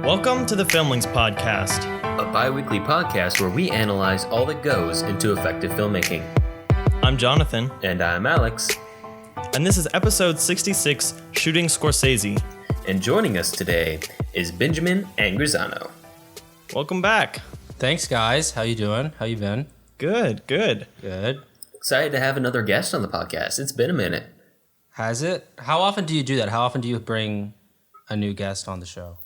Welcome to the Filmlings Podcast, a bi-weekly podcast where we analyze all that goes into effective filmmaking. I'm Jonathan. And I'm Alex. And this is episode 66, Shooting Scorsese. And joining us today is Benjamin Angrisano. Welcome back. Thanks, guys. How you doing? How you been? Good. Excited to have another guest on the podcast. It's been a minute. Has it? How often do you do that? How often do you bring a new guest on the show?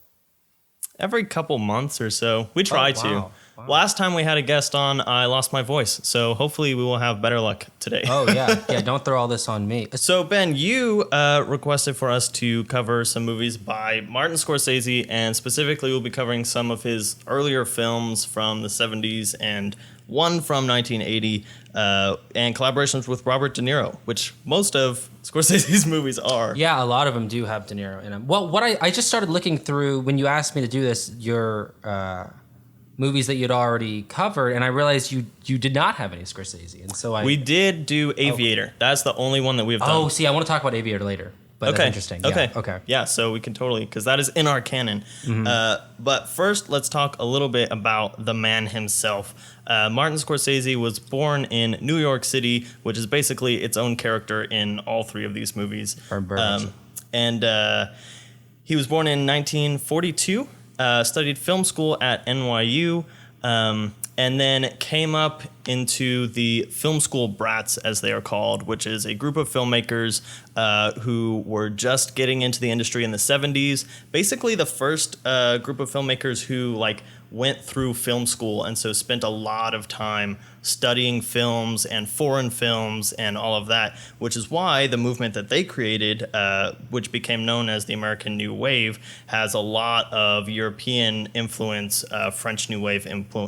Every couple months or so. We try to. Wow. Last time we had a guest on, I lost my voice. So hopefully we will have better luck today. Oh, yeah. Yeah, don't throw all this on me. So, Ben, you requested for us to cover some movies by Martin Scorsese, and specifically we'll be covering some of his earlier films from the 70s and one from 1980, and collaborations with Robert DeNiro, which most of Scorsese's movies are. Yeah, a lot of them do have De Niro in them. Well, what I just started looking through, when you asked me to do this, your movies that you'd already covered, and I realized you did not have any Scorsese. And so We did do Aviator. That's the only one that we've done. Oh, see, I want to talk about Aviator later. But that's interesting. Okay. Yeah, okay. Yeah, so we can totally, because that is in our canon. Mm-hmm. But first, let's talk a little bit about the man himself. Martin Scorsese was born in New York City, which is basically its own character in all three of these movies. And he was born in 1942, studied film school at NYU, and then came up into the film school brats, as they are called, which is a group of filmmakers who were just getting into the industry in the 70s. Basically, the first group of filmmakers who went through film school, and so spent a lot of time studying films and foreign films and all of that, which is why the movement that they created, which became known as the American New Wave, has a lot of European influence, French New Wave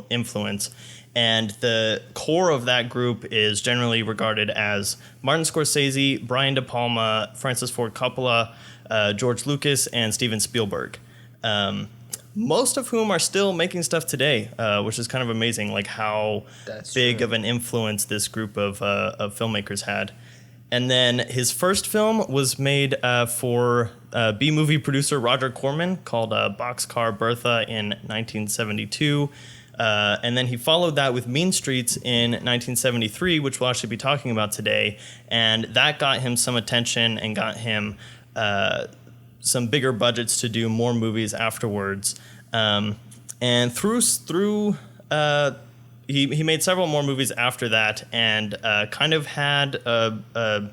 influence. And the core of that group is generally regarded as Martin Scorsese, Brian De Palma, Francis Ford Coppola, George Lucas, and Steven Spielberg. Most of whom are still making stuff today, which is kind of amazing, how big of an influence this group of filmmakers had. And then his first film was made for B-movie producer Roger Corman, called Boxcar Bertha in 1972. And then he followed that with Mean Streets in 1973, which we'll actually be talking about today. And that got him some attention and got him some bigger budgets to do more movies afterwards. And he made several more movies after that, and kind of had a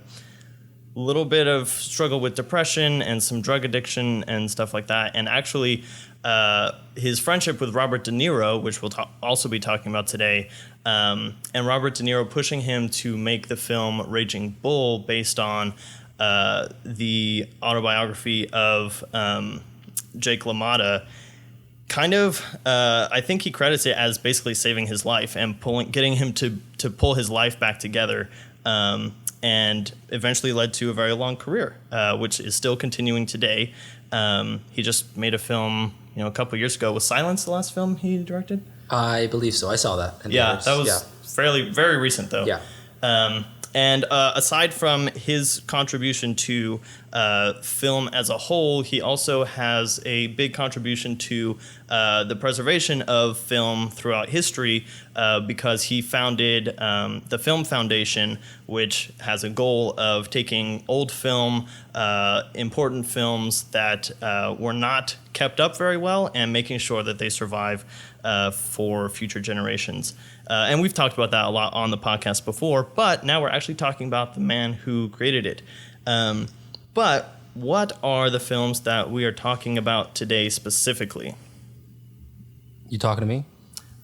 little bit of struggle with depression and some drug addiction and stuff like that. And actually, his friendship with Robert De Niro, which we'll also be talking about today, and Robert De Niro pushing him to make the film Raging Bull based on the autobiography of Jake LaMotta, kind of, I think he credits it as basically saving his life and getting him to pull his life back together, and eventually led to a very long career, which is still continuing today. He just made a film, a couple years ago. Was Silence the last film he directed? I believe so. I saw that. That was very recent, though. Yeah. And aside from his contribution to film as a whole, he also has a big contribution to the preservation of film throughout history, because he founded the Film Foundation, which has a goal of taking old film, important films that were not kept up very well, and making sure that they survive for future generations. And we've talked about that a lot on the podcast before, but now we're actually talking about the man who created it. But what are the films that we are talking about today specifically? You talking to me?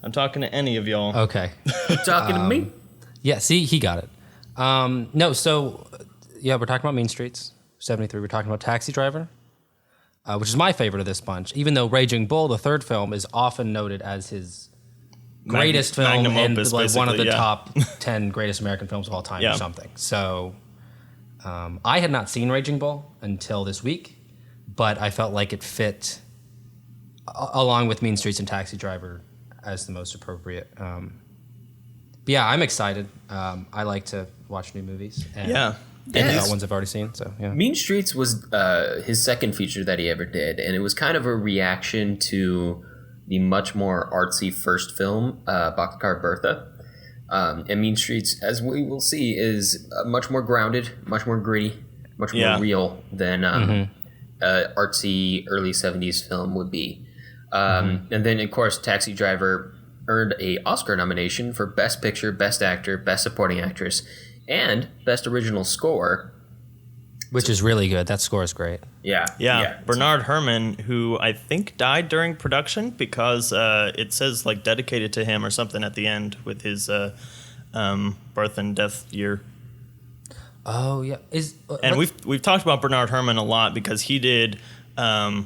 I'm talking to any of y'all. Okay. Talking to me? Yeah, see, he got it. We're talking about Mean Streets, 73. We're talking about Taxi Driver, which is my favorite of this bunch, even though Raging Bull, the third film, is often noted as his greatest film and one of the top 10 greatest American films of all time or something. So I had not seen Raging Bull until this week, but I felt like it fit along with Mean Streets and Taxi Driver as the most appropriate. But yeah, I'm excited. I like to watch new movies. And And ones I've already seen. So yeah. Mean Streets was his second feature that he ever did, and it was kind of a reaction to the much more artsy first film, Boxcar Bertha. And Mean Streets, as we will see, is much more grounded, much more gritty, much more real than artsy early 70s film would be. And then, of course, Taxi Driver earned a Oscar nomination for Best Picture, Best Actor, Best Supporting Actress, and Best Original Score. Which is really good. That score is great. Yeah. Bernard Herrmann, who I think died during production because it says like dedicated to him or something at the end with his birth and death year. Oh yeah, and we've talked about Bernard Herrmann a lot because he did, a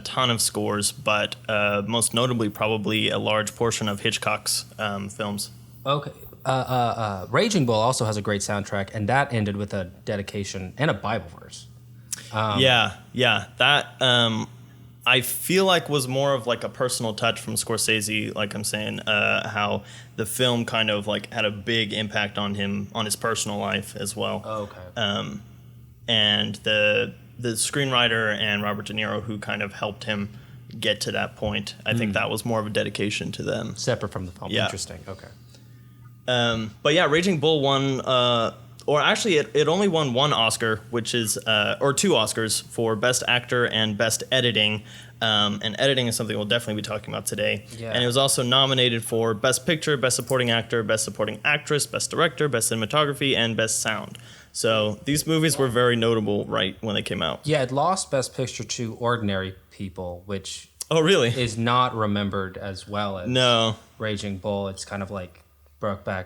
ton of scores, but most notably probably a large portion of Hitchcock's films. Okay. Raging Bull also has a great soundtrack, and that ended with a dedication and a Bible verse. That I feel like was more of like a personal touch from Scorsese. Like I'm saying, how the film kind of like had a big impact on him, on his personal life as well. Oh, okay. And the screenwriter and Robert De Niro, who kind of helped him get to that point, I think that was more of a dedication to them. Separate from the film. Yeah. Interesting. Okay. But yeah, Raging Bull won, or actually it only won one Oscar, which is, or two Oscars for Best Actor and Best Editing. And editing is something we'll definitely be talking about today. Yeah. And it was also nominated for Best Picture, Best Supporting Actor, Best Supporting Actress, Best Director, Best Cinematography, and Best Sound. So these movies were very notable right when they came out. Yeah, it lost Best Picture to Ordinary People, which really is not remembered as well as Raging Bull. It's kind of like Brokeback.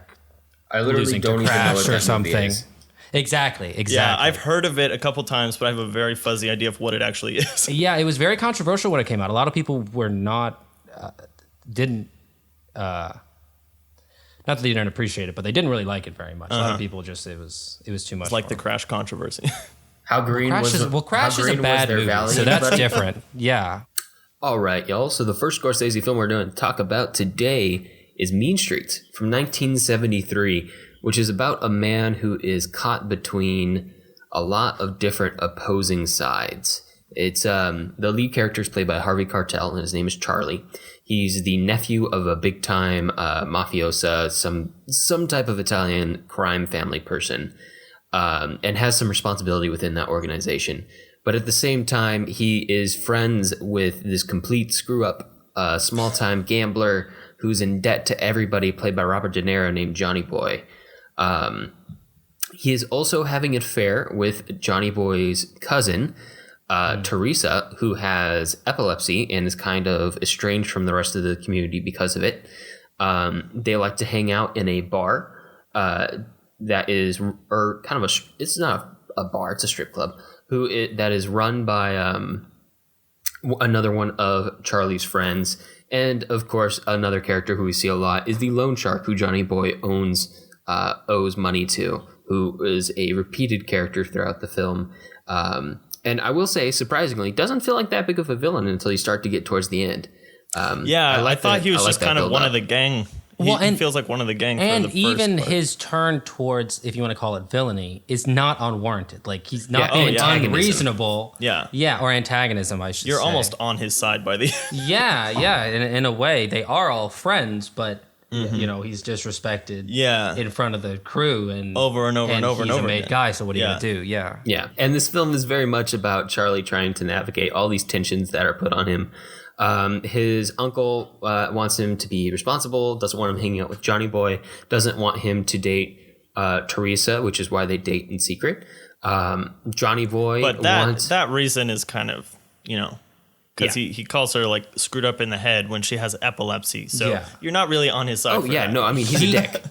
I literally don't even know what or that something. movie is. Exactly. Yeah, I've heard of it a couple times, but I have a very fuzzy idea of what it actually is. Yeah, it was very controversial when it came out. A lot of people were not that they didn't appreciate it, but they didn't really like it very much. A lot of people just it was too much. It's like the Crash controversy. How green Crash was is, well, Crash is a bad movie, so that's different. Yeah. All right, y'all. So the first Scorsese film we're going to talk about today is Mean Streets from 1973, which is about a man who is caught between a lot of different opposing sides. It's the lead character is played by Harvey Keitel, and his name is Charlie. He's the nephew of a big-time mafiosa, some type of Italian crime family person, and has some responsibility within that organization. But at the same time, he is friends with this complete screw-up, small-time gambler who's in debt to everybody, played by Robert De Niro, named Johnny Boy. He is also having an affair with Johnny Boy's cousin, Teresa, who has epilepsy and is kind of estranged from the rest of the community because of it. They like to hang out in a bar that is, or kind of it's not a bar, it's a strip club, that is run by another one of Charlie's friends. And of course, another character who we see a lot is the loan shark who Johnny Boy owes money to, who is a repeated character throughout the film. And I will say, surprisingly, doesn't feel like that big of a villain until you start to get towards the end. I thought he was just kind of one of the gang. He feels like one of the gang. And for the even first part. his turn towards, if you want to call it villainy, is not unwarranted. Like, he's not being unreasonable. Yeah. Or antagonism, I should say. You're almost on his side by the end. Yeah. In a way, they are all friends, but he's disrespected in front of the crew and over and over and over he's and over a made again. guy, so what are you gonna do? Yeah. And this film is very much about Charlie trying to navigate all these tensions that are put on him. His uncle wants him to be responsible, doesn't want him hanging out with Johnny Boy, doesn't want him to date Teresa, which is why they date in secret. Johnny Boy but that reason is kind of, because he calls her like screwed up in the head when she has epilepsy. So you're not really on his side. He's a dick.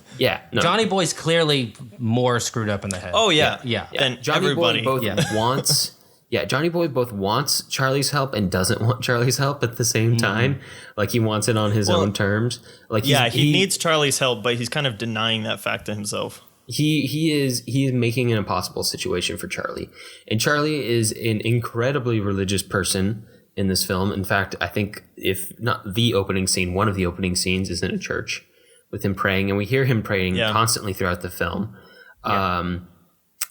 Johnny Boy's clearly more screwed up in the head. Oh yeah. Then Johnny everybody Boy both wants. Yeah, Johnny Boy both wants Charlie's help and doesn't want Charlie's help at the same time. Like, he wants it on his own terms. Like, he needs Charlie's help, but he's kind of denying that fact to himself. He is making an impossible situation for Charlie. And Charlie is an incredibly religious person in this film. In fact, I think if not the opening scene, one of the opening scenes is in a church with him praying, and we hear him praying constantly throughout the film.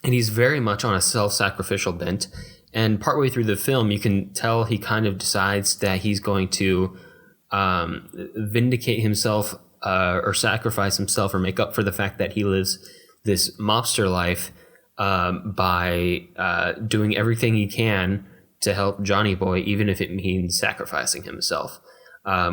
and he's very much on a self-sacrificial bent. And partway through the film, you can tell he kind of decides that he's going to vindicate himself or sacrifice himself or make up for the fact that he lives this mobster life by doing everything he can to help Johnny Boy, even if it means sacrificing himself,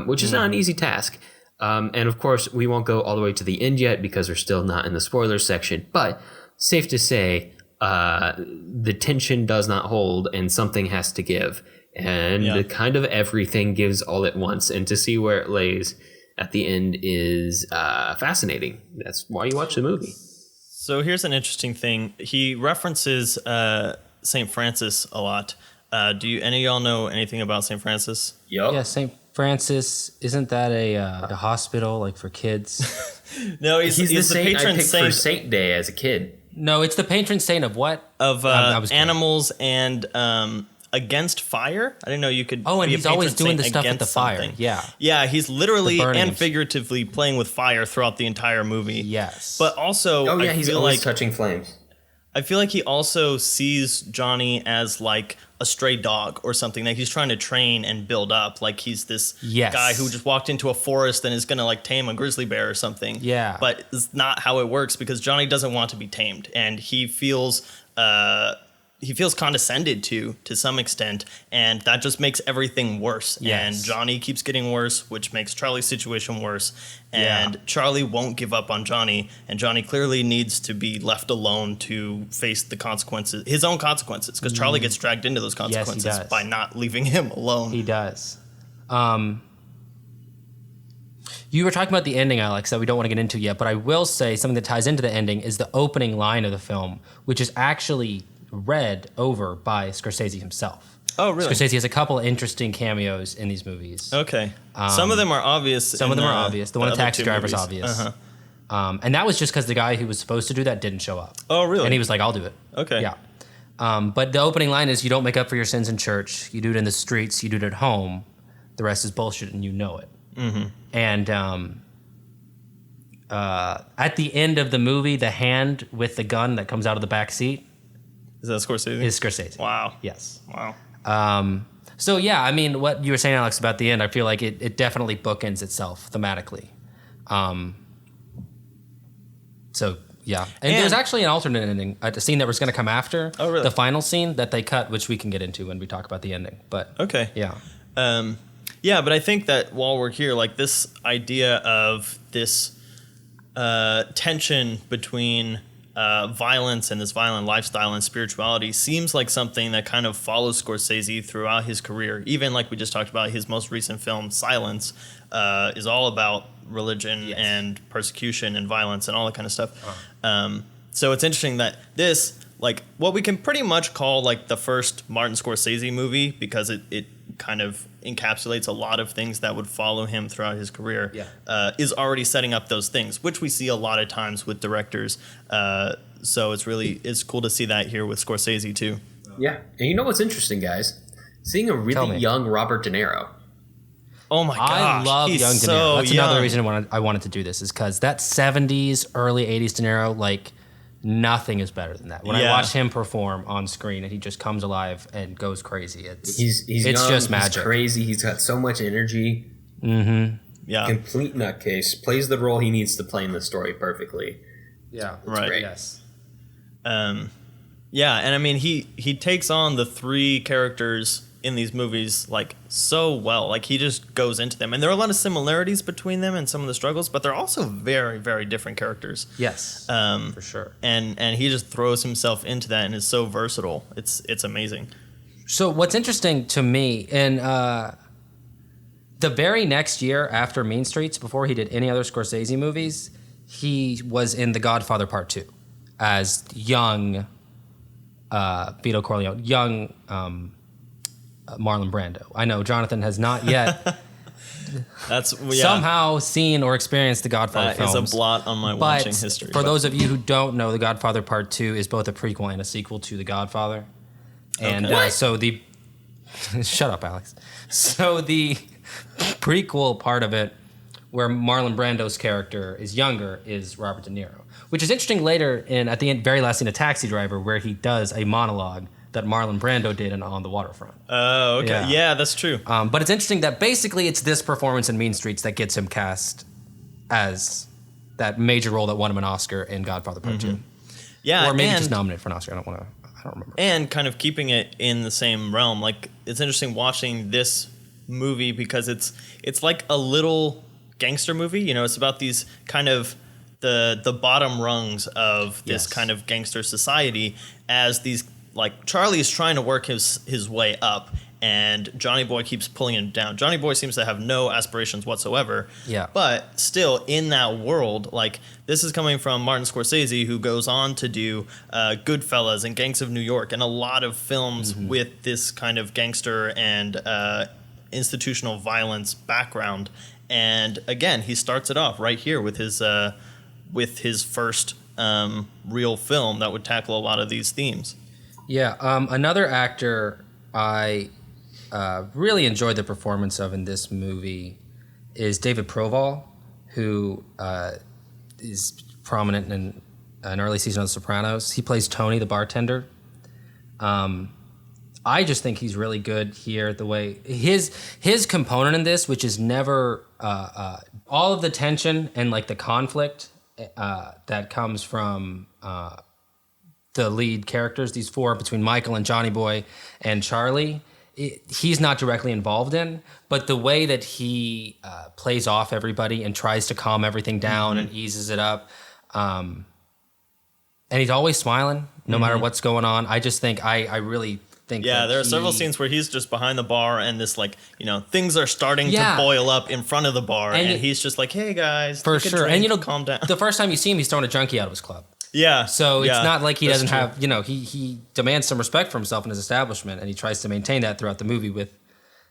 which is not an easy task. And of course, we won't go all the way to the end yet because we're still not in the spoilers section, but safe to say, the tension does not hold and something has to give. And kind of everything gives all at once. And to see where it lays at the end is fascinating. That's why you watch the movie. So here's an interesting thing. He references St. Francis a lot. Do you any of y'all know anything about St. Francis? Yep. Yeah, St. Francis, isn't that a hospital like for kids? No, he's the saint patron I picked saint for Saint Day as a kid. No, it's the patron saint of what? of I was kidding. animals and against fire. I didn't know you could. Oh, and be a he's always patron doing the saint stuff with the against fire. something. Yeah. He's literally The burning and of- figuratively playing with fire throughout the entire movie. Yes. But also, Oh yeah, I he's feel always like touching flames. I feel like he also sees Johnny as like a stray dog or something that he's trying to train and build up. Like he's this Yes. guy who just walked into a forest and is gonna like tame a grizzly bear or something. Yeah. But it's not how it works because Johnny doesn't want to be tamed and he feels condescended to some extent, and that just makes everything worse. Yes. And Johnny keeps getting worse, which makes Charlie's situation worse. Yeah. And Charlie won't give up on Johnny, and Johnny clearly needs to be left alone to face the consequences, his own consequences, because Charlie gets dragged into those consequences does. by not leaving him alone. He does. You were talking about the ending, Alex, that we don't want to get into yet, but I will say something that ties into the ending is the opening line of the film, which is actually read over by Scorsese himself. Oh, really? Scorsese has a couple of interesting cameos in these movies. Okay. Some of them are obvious. Some of them are obvious. The one with other Taxi two Driver is movies. obvious. Uh-huh. And that was just because the guy who was supposed to do that didn't show up. Oh, really? And he was like, I'll do it. Okay. Yeah. But the opening line is, you don't make up for your sins in church. You do it in the streets. You do it at home. The rest is bullshit, and you know it. Mm-hmm. And at the end of the movie, the hand with the gun that comes out of the back seat Is that Scorsese? is Scorsese. Wow. Yes. Wow. So, yeah, I mean, what you were saying, Alex, about the end, I feel like it definitely bookends itself thematically. So, yeah. And there's actually an alternate ending, a scene that was going to come after the final scene that they cut, which we can get into when we talk about the ending. But Okay. yeah. Yeah, but I think that while we're here, like this idea of this tension between violence and this violent lifestyle and spirituality seems like something that kind of follows Scorsese throughout his career. Even like we just talked about, his most recent film, Silence, is all about religion and persecution and violence and all that kind of stuff. So it's interesting that this, like, what we can pretty much call like the first Martin Scorsese movie, because it kind of encapsulates a lot of things that would follow him throughout his career, is already setting up those things, which we see a lot of times with directors. So it's cool to see that here with Scorsese too. Yeah. And you know what's interesting, guys? Seeing a Tell really me. young Robert De Niro. Oh my gosh, I love he's young De Niro. so That's young. another reason I wanted to do this, is because that 70s, early 80s De Niro, like, nothing is better than that. When I Yeah. watch him perform on screen and he just comes alive and goes crazy, He's it's young, just magic. He's crazy. He's got so much energy. Yeah, Complete nutcase. Plays the role he needs to play in the story perfectly. Yeah, right. great. Yes. Yeah, and I mean he takes on the three characters in these movies like so well. Like he just goes into them, and there are a lot of similarities between them and some of the struggles, but they're also very, very different characters. Yes. For sure. And he just throws himself into that and is so versatile. It's amazing. So what's interesting to me, in the very next year after Mean Streets, before he did any other Scorsese movies, he was in The Godfather Part 2 as young Vito Corleone, young Marlon Brando. I know Jonathan has not yet That's somehow seen or experienced The Godfather that is films. a blot on my But watching history. for those of you who don't know, The Godfather Part 2 is both a prequel and a sequel to The Godfather. And Okay. so the... Shut up, Alex. So the prequel part of it, where Marlon Brando's character is younger, is Robert De Niro. which is interesting later at the end, very last scene of Taxi Driver, where he does a monologue that Marlon Brando did On the Waterfront. Oh, okay. Yeah, that's true. But it's interesting that basically it's this performance in Mean Streets that gets him cast as that major role that won him an Oscar in Godfather Part 2. Yeah, or maybe just nominated for an Oscar. I don't remember. And kind of keeping it in the same realm. Like, it's interesting watching this movie because it's like a little gangster movie. You know, it's about these kind of the bottom rungs of this kind of gangster society, as these, like, Charlie's trying to work his way up, and Johnny Boy keeps pulling him down. Johnny Boy seems to have no aspirations whatsoever. Yeah. But still, in that world, like, this is coming from Martin Scorsese, who goes on to do Goodfellas and Gangs of New York and a lot of films with this kind of gangster and institutional violence background. And again, he starts it off right here with his first real film that would tackle a lot of these themes. Yeah. Another actor I really enjoyed the performance of in this movie is David Proval, who is prominent in an early season of The Sopranos. He plays Tony, the bartender. I just think he's really good here. The way his component in this, which is never all of the tension and like the conflict that comes from the lead characters, these four, between Michael and Johnny Boy and Charlie, he's not directly involved in, but the way that he plays off everybody and tries to calm everything down and eases it up, and he's always smiling no matter what's going on. I just think I really think there are several scenes where he's just behind the bar and this, like, you know, things are starting to boil up in front of the bar, and he's just like, hey guys, for sure, and you know, calm down. The first time you see him, he's throwing a junkie out of his club. Yeah. So it's not like he doesn't have, you know, he demands some respect for himself and his establishment, and he tries to maintain that throughout the movie with,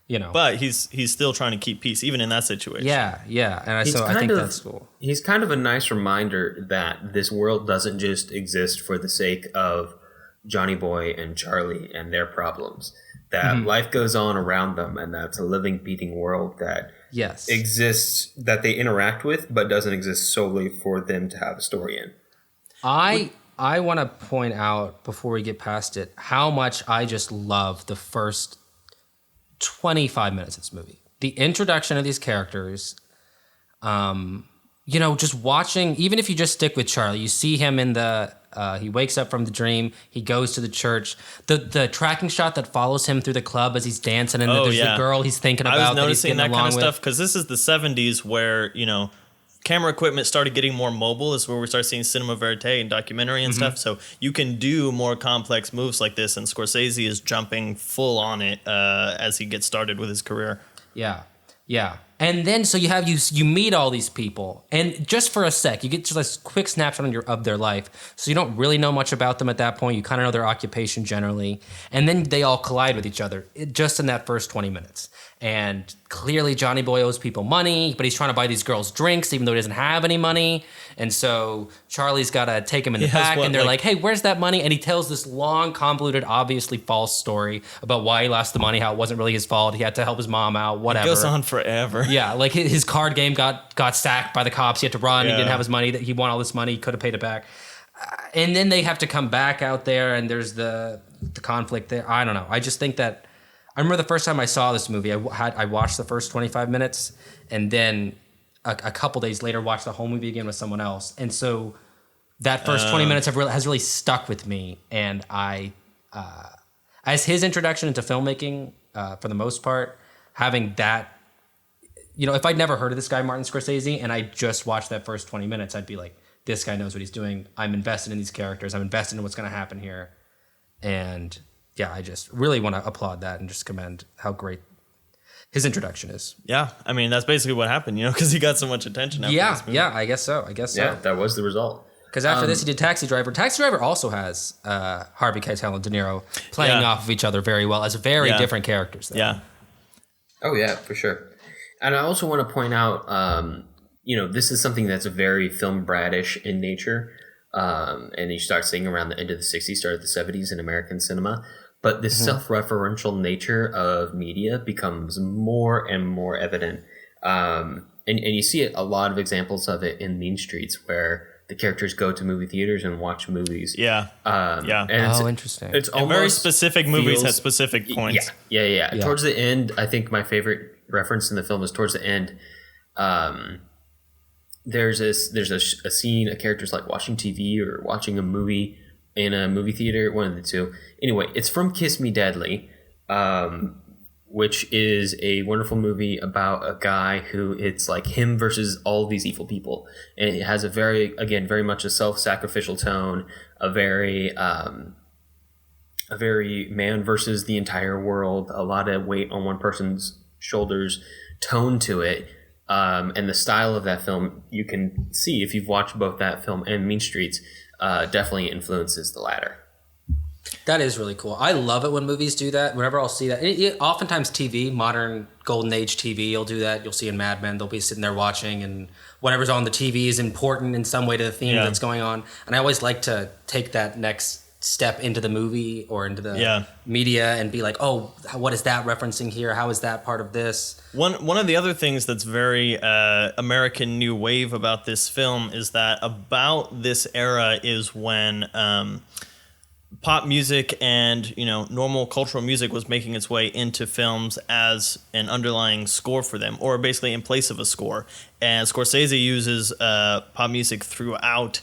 you know. But he's still trying to keep peace, even in that situation. Yeah, yeah. And I think that's cool. He's kind of a nice reminder that this world doesn't just exist for the sake of Johnny Boy and Charlie and their problems. That life goes on around them, and that's a living, beating world that exists, that they interact with, but doesn't exist solely for them to have a story in. I want to point out, before we get past it, how much I just love the first 25 minutes of this movie. The introduction of these characters, you know, just watching, even if you just stick with Charlie, you see him in he wakes up from the dream, he goes to the church. The tracking shot that follows him through the club as he's dancing, and there's the girl he's thinking about. I was noticing that kind of stuff because this is the 70s where, you know, camera equipment started getting more mobile. This is where we start seeing cinema verite and documentary and stuff. So you can do more complex moves like this, and Scorsese is jumping full on it as he gets started with his career. Yeah, yeah. And then so you meet all these people, and just for a sec, you get just a quick snapshot of their life. So you don't really know much about them at that point. You kind of know their occupation generally, and then they all collide with each other just in that first 20 minutes. And clearly Johnny Boy owes people money, but he's trying to buy these girls drinks even though he doesn't have any money. And so Charlie's got to take him in the back, and they're like, hey, where's that money? And he tells this long, convoluted, obviously false story about why he lost the money, how it wasn't really his fault. He had to help his mom out, whatever. It goes on forever. Yeah, like his card game got sacked by the cops. He had to run. He didn't have his money. He won all this money. He could have paid it back. And then they have to come back out there, and there's the conflict there. I don't know. I just think that I remember the first time I saw this movie, I watched the first 25 minutes, and then a couple days later watched the whole movie again with someone else. And so that first 20 minutes has really stuck with me. And I, as his introduction into filmmaking, for the most part, having that, you know, if I'd never heard of this guy, Martin Scorsese, and I just watched that first 20 minutes, I'd be like, this guy knows what he's doing. I'm invested in these characters. I'm invested in what's going to happen here. And yeah, I just really want to applaud that and just commend how great his introduction is. Yeah, I mean, that's basically what happened, you know, because he got so much attention after this movie. Yeah, I guess so. Yeah, that was the result. Because after this, he did Taxi Driver. Taxi Driver also has Harvey Keitel and De Niro playing off of each other very well as very different characters. Though. Yeah. Oh, yeah, for sure. And I also want to point out, you know, this is something that's very film bradish in nature. And you start seeing around the end of the 60s, start of the 70s in American cinema. But this self-referential nature of media becomes more and more evident. And you see a lot of examples of it in Mean Streets, where the characters go to movie theaters and watch movies. Yeah. And interesting. It's And almost very specific movies feels- at specific points. Yeah. Towards the end, I think my favorite reference in the film is towards the end. There's a scene, a character's like watching TV or watching a movie in a movie theater, one of the two. Anyway, it's from Kiss Me Deadly, which is a wonderful movie about a guy who it's like him versus all these evil people. And it has a very much a self-sacrificial tone, a very man versus the entire world, a lot of weight on one person's shoulders tone to it. And the style of that film, you can see if you've watched both that film and Mean Streets, definitely influences the latter. That is really cool. I love it when movies do that. Whenever I'll see that, oftentimes TV, modern golden age TV, you'll do that. You'll see in Mad Men, they'll be sitting there watching, and whatever's on the TV is important in some way to the theme that's going on. And I always like to take that next step into the movie or into the media and be like, oh, what is that referencing here? How is that part of this? One of the other things that's very American New Wave about this film is that about this era is when pop music and normal cultural music was making its way into films as an underlying score for them, or basically in place of a score. And Scorsese uses pop music throughout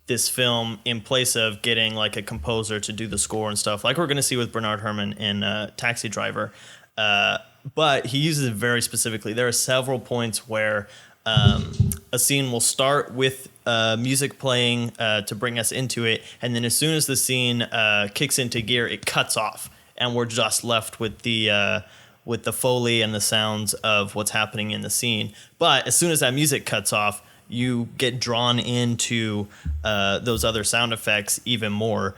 this film in place of getting like a composer to do the score and stuff, like we're going to see with Bernard Herrmann in Taxi Driver. But he uses it very specifically. There are several points where a scene will start with music playing to bring us into it, and then as soon as the scene kicks into gear, it cuts off, and we're just left with the Foley and the sounds of what's happening in the scene. But as soon as that music cuts off, you get drawn into those other sound effects even more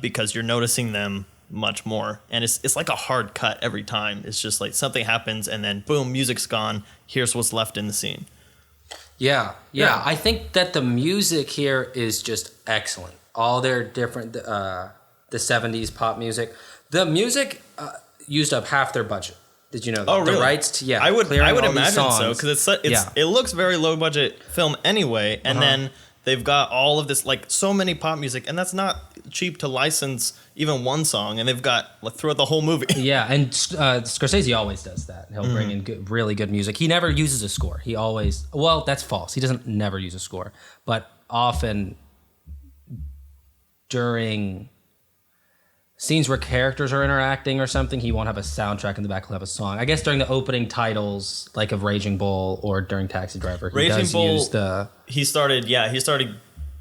because you're noticing them much more. And it's like a hard cut every time. It's just like something happens and then boom, music's gone. Here's what's left in the scene. Yeah. I think that the music here is just excellent. All their different, the 70s pop music. The music used up half their budget. Did you know that? Oh, really? The rights to, I would imagine so, because it looks very low budget film anyway, and then they've got all of this, like so many pop music, and that's not cheap to license even one song, and they've got throughout the whole movie. Yeah, and Scorsese always does that. He'll bring in really good music. He never uses a score. He always, well, that's false. He doesn't never use a score, but often during scenes where characters are interacting or something, he won't have a soundtrack in the back, he'll have a song. I guess during the opening titles, like of Raging Bull or during Taxi Driver, he started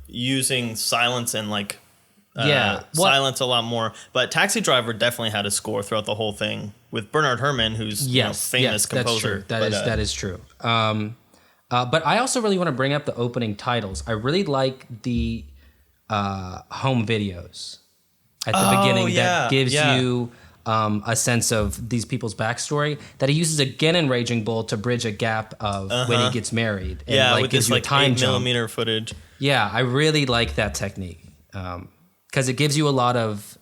using silence and silence a lot more. But Taxi Driver definitely had a score throughout the whole thing with Bernard Herrmann, who's famous composer. That is true. But I also really want to bring up the opening titles. I really like the home videos at the beginning that gives you a sense of these people's backstory that he uses again in Raging Bull to bridge a gap of when he gets married. And with gives this you a time 8mm footage. Yeah, I really like that technique because it gives you a lot of.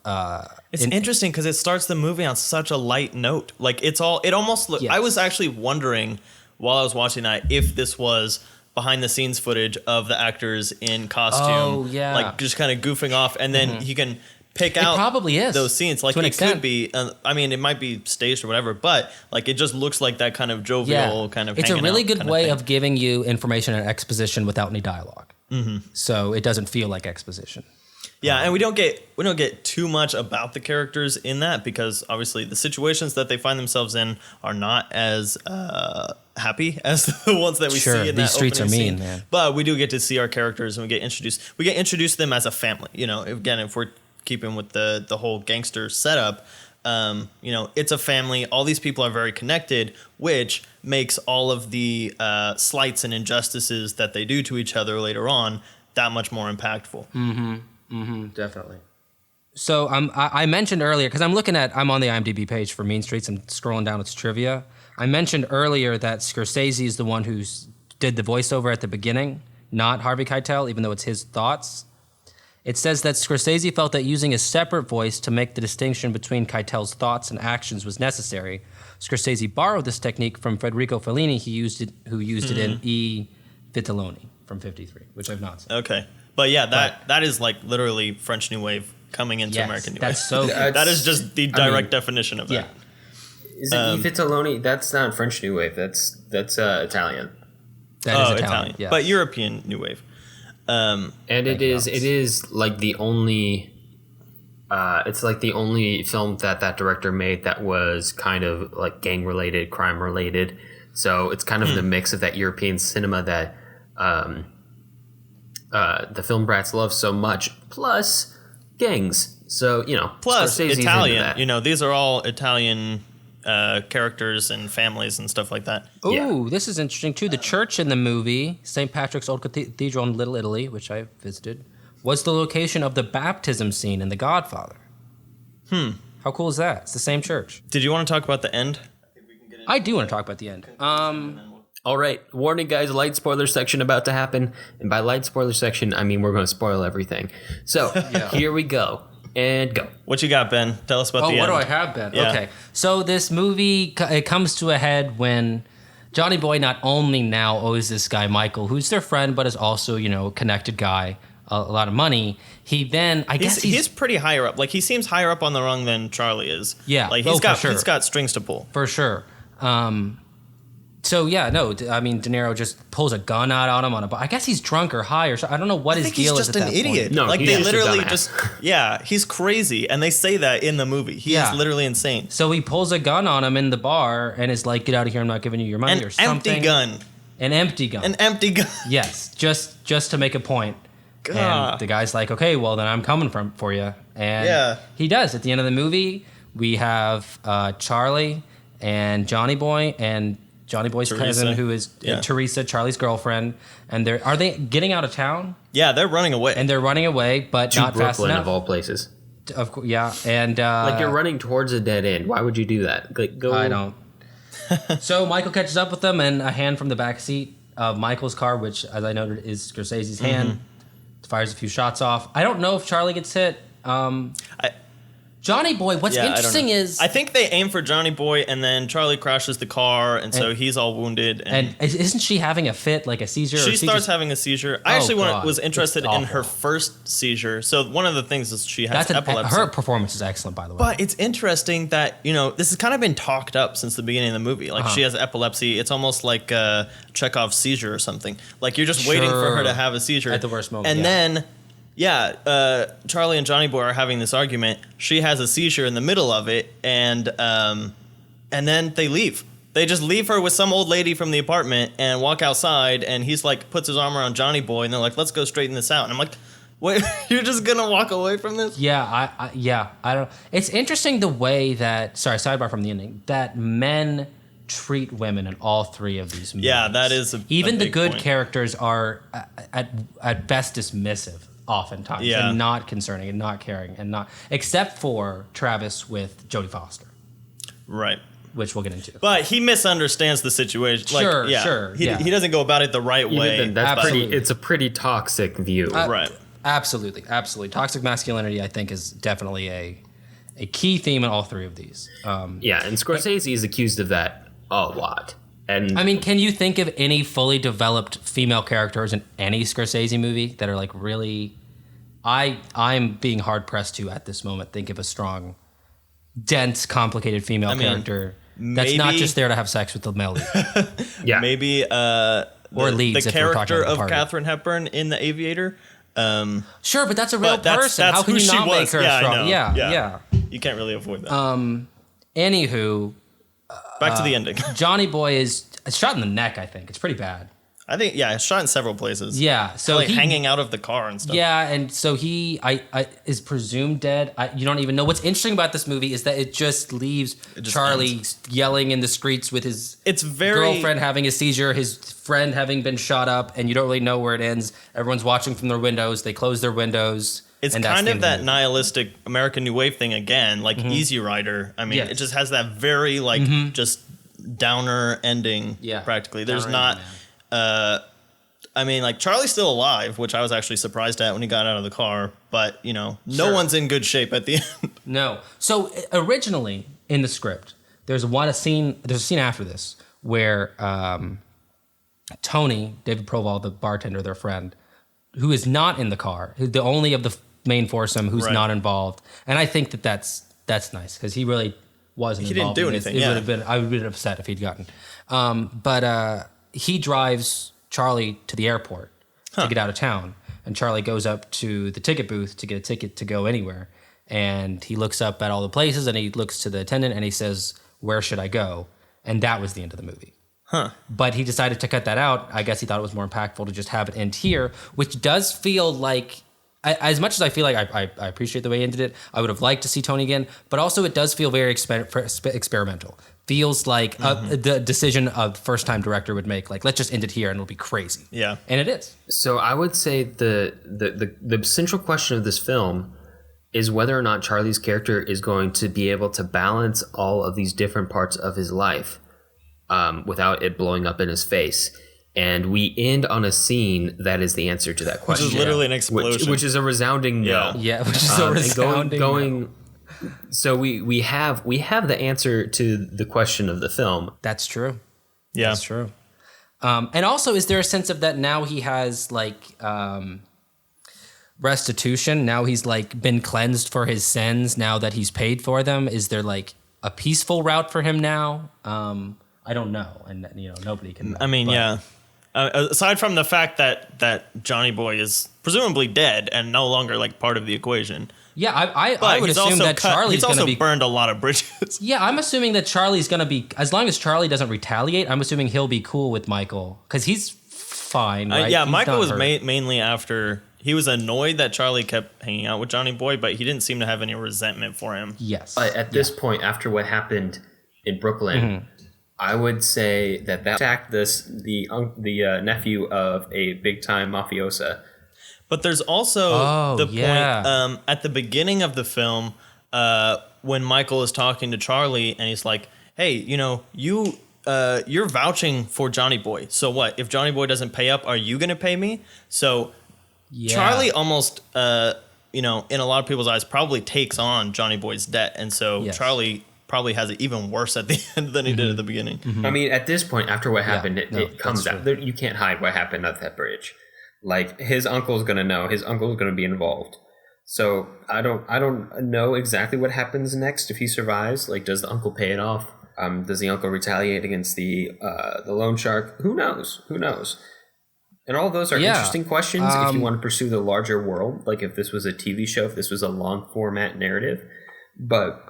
It's interesting because it starts the movie on such a light note. Like it almost. I was actually wondering while I was watching that if this was behind the scenes footage of the actors in costume, like just kind of goofing off, and then he can pick out probably is those scenes. Like it could be, I mean, it might be staged or whatever, but like it just looks like that kind of jovial kind of. It's a really good way of giving you information and exposition without any dialogue. So it doesn't feel like exposition. Yeah, and we don't get too much about the characters in that because obviously the situations that they find themselves in are not as happy as the ones that we see in that streets opening are mean, scene. man. But we do get to see our characters and we get introduced to them as a family. Again, if we're keeping with the whole gangster setup, it's a family. All these people are very connected, which makes all of the slights and injustices that they do to each other later on that much more impactful. Definitely. So I mentioned earlier, because I'm on the IMDb page for Mean Streets and scrolling down its trivia. I mentioned earlier that Scorsese is the one who did the voiceover at the beginning, not Harvey Keitel, even though it's his thoughts. It says that Scorsese felt that using a separate voice to make the distinction between Keitel's thoughts and actions was necessary. Scorsese borrowed this technique from Federico Fellini, who used it in Vitelloni from 53, which I've not seen. Okay. But yeah, that is like literally French New Wave coming into Yes, American New that's Wave. so good. That is just the direct definition of that. Yeah. Is it Vitelloni? That's not French New Wave. That's Italian. That is Italian. Yes. But European New Wave. And it is like the only. It's like the only film that director made that was kind of like gang related, crime related. So it's kind of the mix of that European cinema that the film brats love so much, plus gangs. So Plus Scorsese's into Italian. that. These are all Italian characters and families and stuff like that. Ooh, this is interesting too. The church in the movie, St. Patrick's Old Cathedral in Little Italy, which I visited, was the location of the baptism scene in The Godfather. How cool is that? It's the same church. Did you want to talk about the end? I do want to talk about the end. All right, warning, guys, light spoiler section about to happen. And by light spoiler section, I mean we're going to spoil everything. So here we go. And go. What you got, Ben? Tell us about the end. What do I have, Ben? Yeah. Okay. So this movie, it comes to a head when Johnny Boy not only now owes this guy, Michael, who's their friend, but is also, a connected guy, a lot of money. He then, I guess he's pretty higher up. Like, he seems higher up on the rung than Charlie is. Yeah. Like, for sure. he's got strings to pull. For sure. So yeah, no, I mean, De Niro just pulls a gun out on him on a. I guess he's drunk or high or so. I don't know what his deal is at that point. He's just an idiot. No, like he's they just a literally dumbass. he's crazy, and they say that in the movie. He is literally insane. So he pulls a gun on him in the bar and is like, "Get out of here! I'm not giving you your money," or something. Empty gun. An empty gun. An empty gun. Yes, just to make a point. God. And the guy's like, "Okay, well then I'm coming for you," and he does. At the end of the movie, we have Charlie and Johnny Boy and Johnny Boy's Teresa. cousin, who is Teresa, Charlie's girlfriend, and are they getting out of town? Yeah, they're running away. And they're running away, but To not fast Brooklyn, enough. of all places. Of course, yeah, and Like you're running towards a dead end. Why would you do that? Like, go. I don't. So Michael catches up with them, and a hand from the back seat of Michael's car, which, as I noted, is Scorsese's hand, fires a few shots off. I don't know if Charlie gets hit. Johnny Boy, what's interesting is... I think they aim for Johnny Boy, and then Charlie crashes the car, and so he's all wounded. And isn't she having a fit, like a seizure? She starts having a seizure. I actually was interested It's in her awful. first seizure. So one of the things is she has epilepsy. Her performance is excellent, by the way. But it's interesting that, this has kind of been talked up since the beginning of the movie. Like, she has epilepsy. It's almost like Chekhov's seizure or something. Like, you're just waiting for her to have a seizure. At the worst moment, And then... Charlie and Johnny Boy are having this argument. She has a seizure in the middle of it, and then they leave. They just leave her with some old lady from the apartment and walk outside, and he's like, puts his arm around Johnny Boy, and they're like, let's go straighten this out. And I'm like, wait, you're just gonna walk away from this? Yeah, I don't... It's interesting the way that... Sorry, sidebar from the ending. That men treat women in all three of these movies. Yeah, that is Even a the big good point. characters are, at best, dismissive. Oftentimes, and not concerning, and not caring, and not, except for Travis with Jodie Foster, Right. which we'll get into. But he misunderstands the situation. Sure. He doesn't go about it the right way. Even then, that's Absolutely. it's a pretty toxic view. Right. Absolutely. Toxic masculinity, I think, is definitely a key theme in all three of these. And Scorsese is accused of that a lot. And I mean, can you think of any fully developed female characters in any Scorsese movie that are like really... I'm being hard pressed to, at this moment, think of a strong, dense, complicated female character that's not just there to have sex with the male lead. Maybe or leads the if we're talking character about of the party. Katharine Hepburn in The Aviator. Sure, but that's a real That's person. How can who you she not was. make her I strong? know. Yeah. You can't really avoid that. Anywho, Back to the ending. Johnny Boy is shot in the neck, I think. It's pretty bad. I think, it's shot in several places. Yeah, so like he, hanging out of the car and stuff. Yeah, and so he is presumed dead. You don't even know. What's interesting about this movie is that it just leaves Charlie yelling in the streets with his girlfriend having a seizure, his friend having been shot up, and you don't really know where it ends. Everyone's watching from their windows. They close their windows. It's and that's kind the of end that it. nihilistic American New Wave thing again, like Easy Rider. I mean, Yes. it just has that very, just downer ending, practically. There's Downer not... Charlie's still alive, which I was actually surprised at when he got out of the car. But, no one's in good shape at the end. No. So originally in the script, there's a scene after this where Tony, David Proval, the bartender, their friend, who is not in the car, the only of the main foursome who's not involved. And I think that's nice because he really wasn't involved. He didn't do anything. It would have been, I would have been upset if he'd gotten. But he drives Charlie to the airport to get out of town. And Charlie goes up to the ticket booth to get a ticket to go anywhere. And he looks up at all the places and he looks to the attendant and he says, "Where should I go?" And that was the end of the movie. But he decided to cut that out. I guess he thought it was more impactful to just have it end here, which does feel like, as much as I feel like I appreciate the way he ended it, I would have liked to see Tony again, but also it does feel very experimental. Feels like the decision a first-time director would make, like, let's just end it here and it'll be crazy. Yeah. And it is. So I would say the central question of this film is whether or not Charlie's character is going to be able to balance all of these different parts of his life without it blowing up in his face. And we end on a scene that is the answer to that question. Which is literally an explosion. Which is a resounding no. Yeah, which is a resounding no. So we have the answer to the question of the film. That's true. Yeah. That's true. And also, is there a sense of that now he has, like, restitution? Now he's, like, been cleansed for his sins now that he's paid for them? Is there, like, a peaceful route for him now? I don't know. And, nobody can know. I mean, yeah. Aside from the fact that Johnny Boy is presumably dead and no longer, like, part of the equation. Yeah, I would assume that Charlie's going to be... He's also burned a lot of bridges. Yeah, I'm assuming that Charlie's going to be... As long as Charlie doesn't retaliate, I'm assuming he'll be cool with Michael. Because he's fine, right? Yeah, He's Michael was hurt. mainly after... He was annoyed that Charlie kept hanging out with Johnny Boy, but he didn't seem to have any resentment for him. Yes. At this point, after what happened in Brooklyn, I would say that attacked the nephew of a big-time mafiosa. But there's also point at the beginning of the film when Michael is talking to Charlie and he's like, "Hey, you're vouching for Johnny Boy. So what? If Johnny Boy doesn't pay up, are you going to pay me?" So Charlie almost, in a lot of people's eyes, probably takes on Johnny Boy's debt, and so Charlie probably has it even worse at the end than he did at the beginning. I mean, at this point, after what happened, it comes out. You can't hide what happened at that bridge. Like, his uncle's gonna know. His uncle's gonna be involved. So I don't know exactly what happens next if he survives. Like, does the uncle pay it off? Does the uncle retaliate against the loan shark? Who knows? And all of those are interesting questions if you want to pursue the larger world. Like, if this was a TV show, if this was a long format narrative. But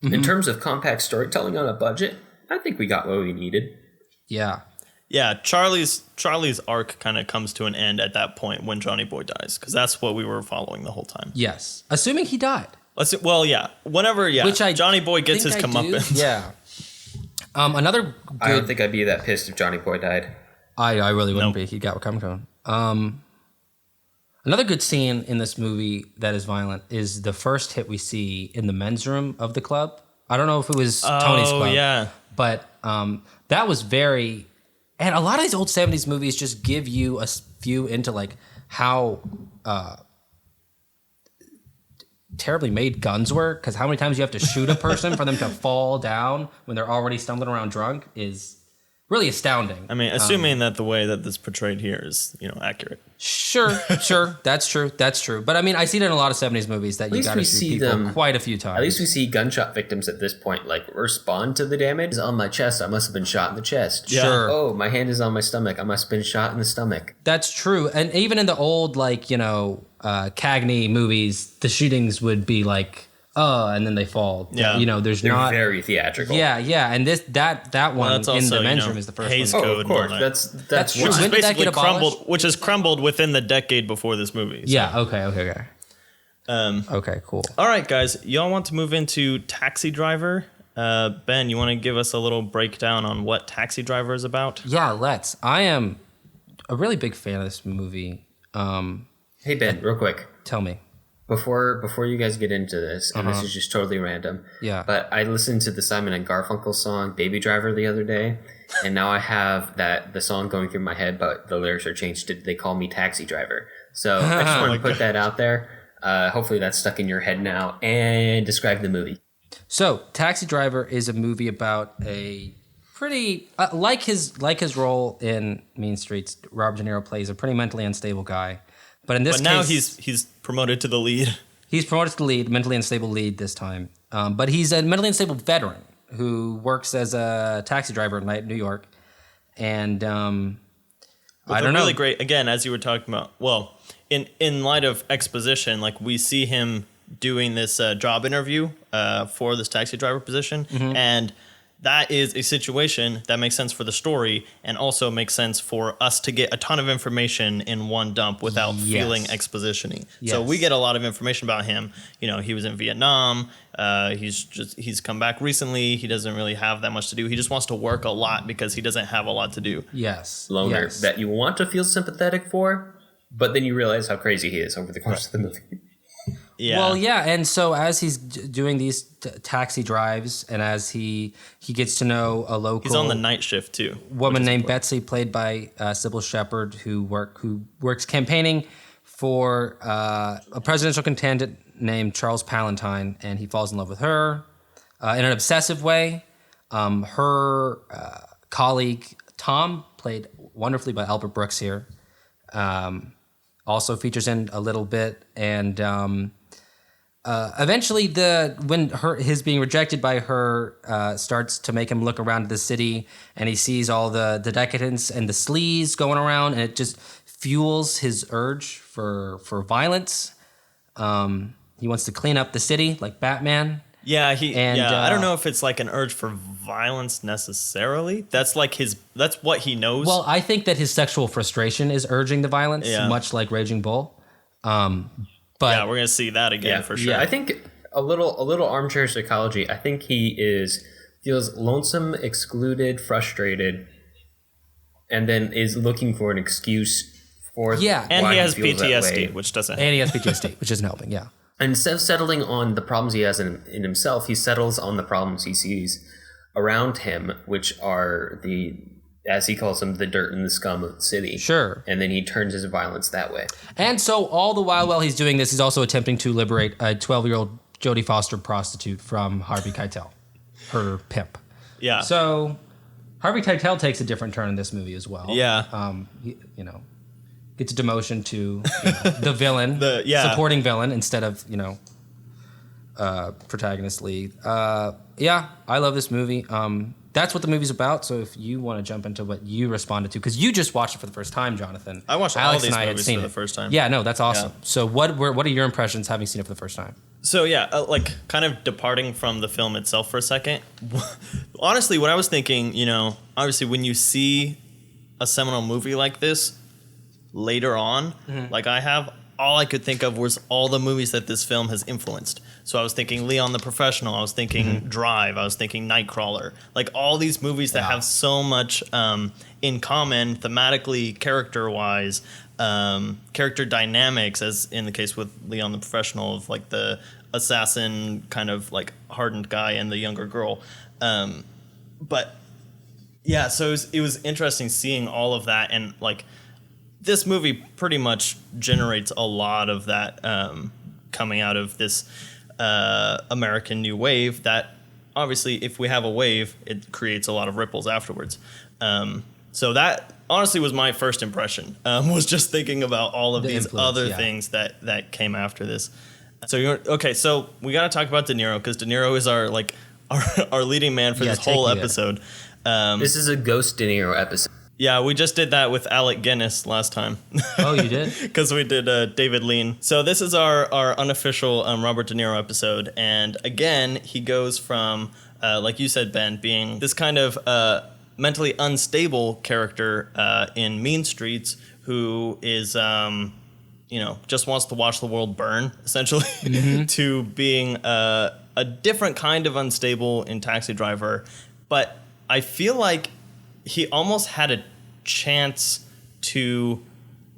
in terms of compact storytelling on a budget, I think we got what we needed. Yeah. Yeah, Charlie's arc kind of comes to an end at that point when Johnny Boy dies, because that's what we were following the whole time. Yes. Assuming he died. Whenever Johnny Boy gets his comeuppance. Yeah. Another good... I don't think I'd be that pissed if Johnny Boy died. I really wouldn't be. He got what coming to him. Another good scene in this movie that is violent is the first hit we see in the men's room of the club. I don't know if it was Tony's club. Oh, yeah. But that was very... And a lot of these old 70s movies just give you a view into, like, how terribly made guns were, because how many times you have to shoot a person for them to fall down when they're already stumbling around drunk is really astounding. I mean, assuming that the way that this portrayed here is, accurate. Sure, that's true. But I mean, I see it in a lot of 70s movies that you got to see people quite a few times. At least we see gunshot victims at this point, like, respond to the damage. It's on my chest. I must have been shot in the chest. Yeah. Sure. Oh, my hand is on my stomach. I must have been shot in the stomach. That's true. And even in the old, like, Cagney movies, the shootings would be like, and then they fall. Yeah. They're very theatrical. Yeah. And that one in the men's room is the first Hays one. Code. Of course. That's which is basically crumbled, which has crumbled within the decade before this movie. So. Yeah. Okay. Okay. Cool. All right, guys. Y'all want to move into Taxi Driver? Ben, you want to give us a little breakdown on what Taxi Driver is about? Yeah, let's. I am a really big fan of this movie. Hey, Ben, real quick. Tell me. Before you guys get into this, and this is just totally random, but I listened to the Simon and Garfunkel song "Baby Driver" the other day, and now I have the song going through my head, but the lyrics are changed to "They Call Me Taxi Driver." So I just want to put that out there. Hopefully that's stuck in your head now. And describe the movie. So, Taxi Driver is a movie about a pretty like his role in Mean Streets. Robert De Niro plays a pretty mentally unstable guy, but in this But now case, he's promoted to the lead. he's promoted to the lead, mentally unstable lead this time. But he's a mentally unstable veteran who works as a taxi driver at night in New York, and I don't know. Really great. Again, as you were talking about. Well, in light of exposition, like we see him doing this job interview for this taxi driver position, and that is a situation that makes sense for the story and also makes sense for us to get a ton of information in one dump without feeling exposition-y. Yes. So we get a lot of information about him. You know, he was in Vietnam. He's come back recently. He doesn't really have that much to do. He just wants to work a lot because he doesn't have a lot to do. Yes. Loner Yes. that you want to feel sympathetic for, but then you realize how crazy he is over the course of the movie. Yeah. Well, yeah, and so as he's doing these taxi drives, and as he gets to know a local, he's on the night shift too. woman named Betsy, played by Sybil Shepherd, who works campaigning for a presidential contender named Charles Palantine, and he falls in love with her in an obsessive way. Her colleague Tom, played wonderfully by Albert Brooks here, also features in a little bit, and eventually his being rejected by her starts to make him look around the city, and he sees all the decadence and the sleaze going around, and it just fuels his urge for violence. He wants to clean up the city like Batman. Yeah, I don't uh, know if it's like an urge for violence necessarily. That's what he knows. Well, I think that his sexual frustration is urging the violence, Yeah. much like Raging Bull. But yeah, we're gonna see that again for sure. Yeah, I think a little armchair psychology. I think he feels lonesome, excluded, frustrated, and then is looking for an excuse for and why he has feels that way. PTSD, which doesn't. and he has PTSD, which isn't helping. Yeah. And instead of settling on the problems he has in himself, he settles on the problems he sees around him, which are as he calls them, the dirt and the scum of the city. Sure. And then he turns his violence that way. And so all the while he's doing this, he's also attempting to liberate a 12-year-old Jodie Foster prostitute from Harvey Keitel, her pimp. Yeah. So Harvey Keitel takes a different turn in this movie as well. Yeah. He, gets a demotion to the villain, supporting villain instead of, protagonist lead. Yeah, I love this movie. That's what the movie's about. So if you want to jump into what you responded to, because you just watched it for the first time, Jonathan. I watched Alex all these and I had movies seen for it. the first time. Yeah, no, that's awesome. Yeah. So what are your impressions having seen it for the first time? So yeah, like kind of departing from the film itself for a second. Honestly, what I was thinking, obviously when you see a seminal movie like this later on, like I have, all I could think of was all the movies that this film has influenced. So I was thinking Leon the Professional, I was thinking Drive, I was thinking Nightcrawler. Like all these movies that have so much in common thematically, character-wise, character dynamics, as in the case with Leon the Professional, of like the assassin kind of like hardened guy and the younger girl. But yeah, so it was interesting seeing all of that, and like this movie pretty much generates a lot of that coming out of this American New Wave that obviously if we have a wave, it creates a lot of ripples afterwards. So that honestly was my first impression, was just thinking about all of these other things that came after this. So so we got to talk about De Niro, because De Niro is our leading man for this whole episode. This is a Ghost De Niro episode. Yeah, we just did that with Alec Guinness last time. Oh, you did? Because we did David Lean. So this is our unofficial Robert De Niro episode. And again, he goes from, like you said, Ben, being this kind of mentally unstable character in Mean Streets who is, just wants to watch the world burn, essentially, to being a different kind of unstable in Taxi Driver. But I feel like he almost had a chance to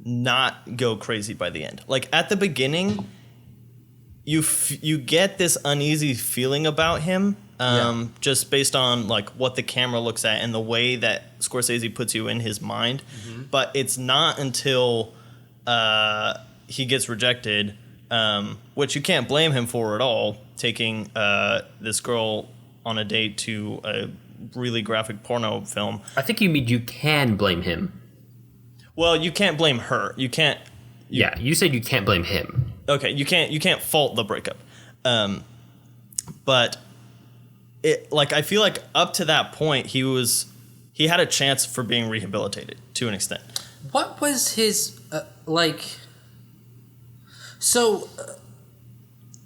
not go crazy by the end. Like at the beginning, you get this uneasy feeling about him, just based on like what the camera looks at and the way that Scorsese puts you in his mind. But it's not until he gets rejected, which you can't blame him for at all, taking this girl on a date to a really graphic porno film. I think you mean you can blame him. Well, you can't blame her. You can't. Yeah, you said you can't blame him. Okay, you can't fault the breakup. But I feel like up to that point he had a chance for being rehabilitated to an extent. What was his So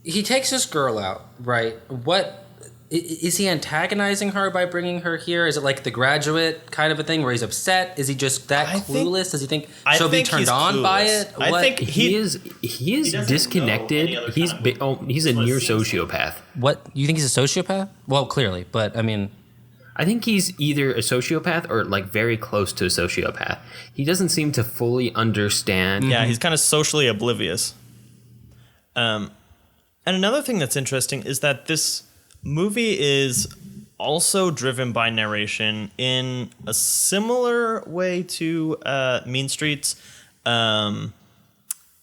he takes this girl out, right? What is he antagonizing her by bringing her here? Is it like The Graduate kind of a thing where he's upset? Is he just that clueless? Does he think she'll be turned on by it? I think he is disconnected. He's a near sociopath. What, you think he's a sociopath? Well, clearly, but I mean, I think he's either a sociopath or like very close to a sociopath. He doesn't seem to fully understand. Yeah, he's kind of socially oblivious. And another thing that's interesting is that this movie is also driven by narration in a similar way to Mean Streets,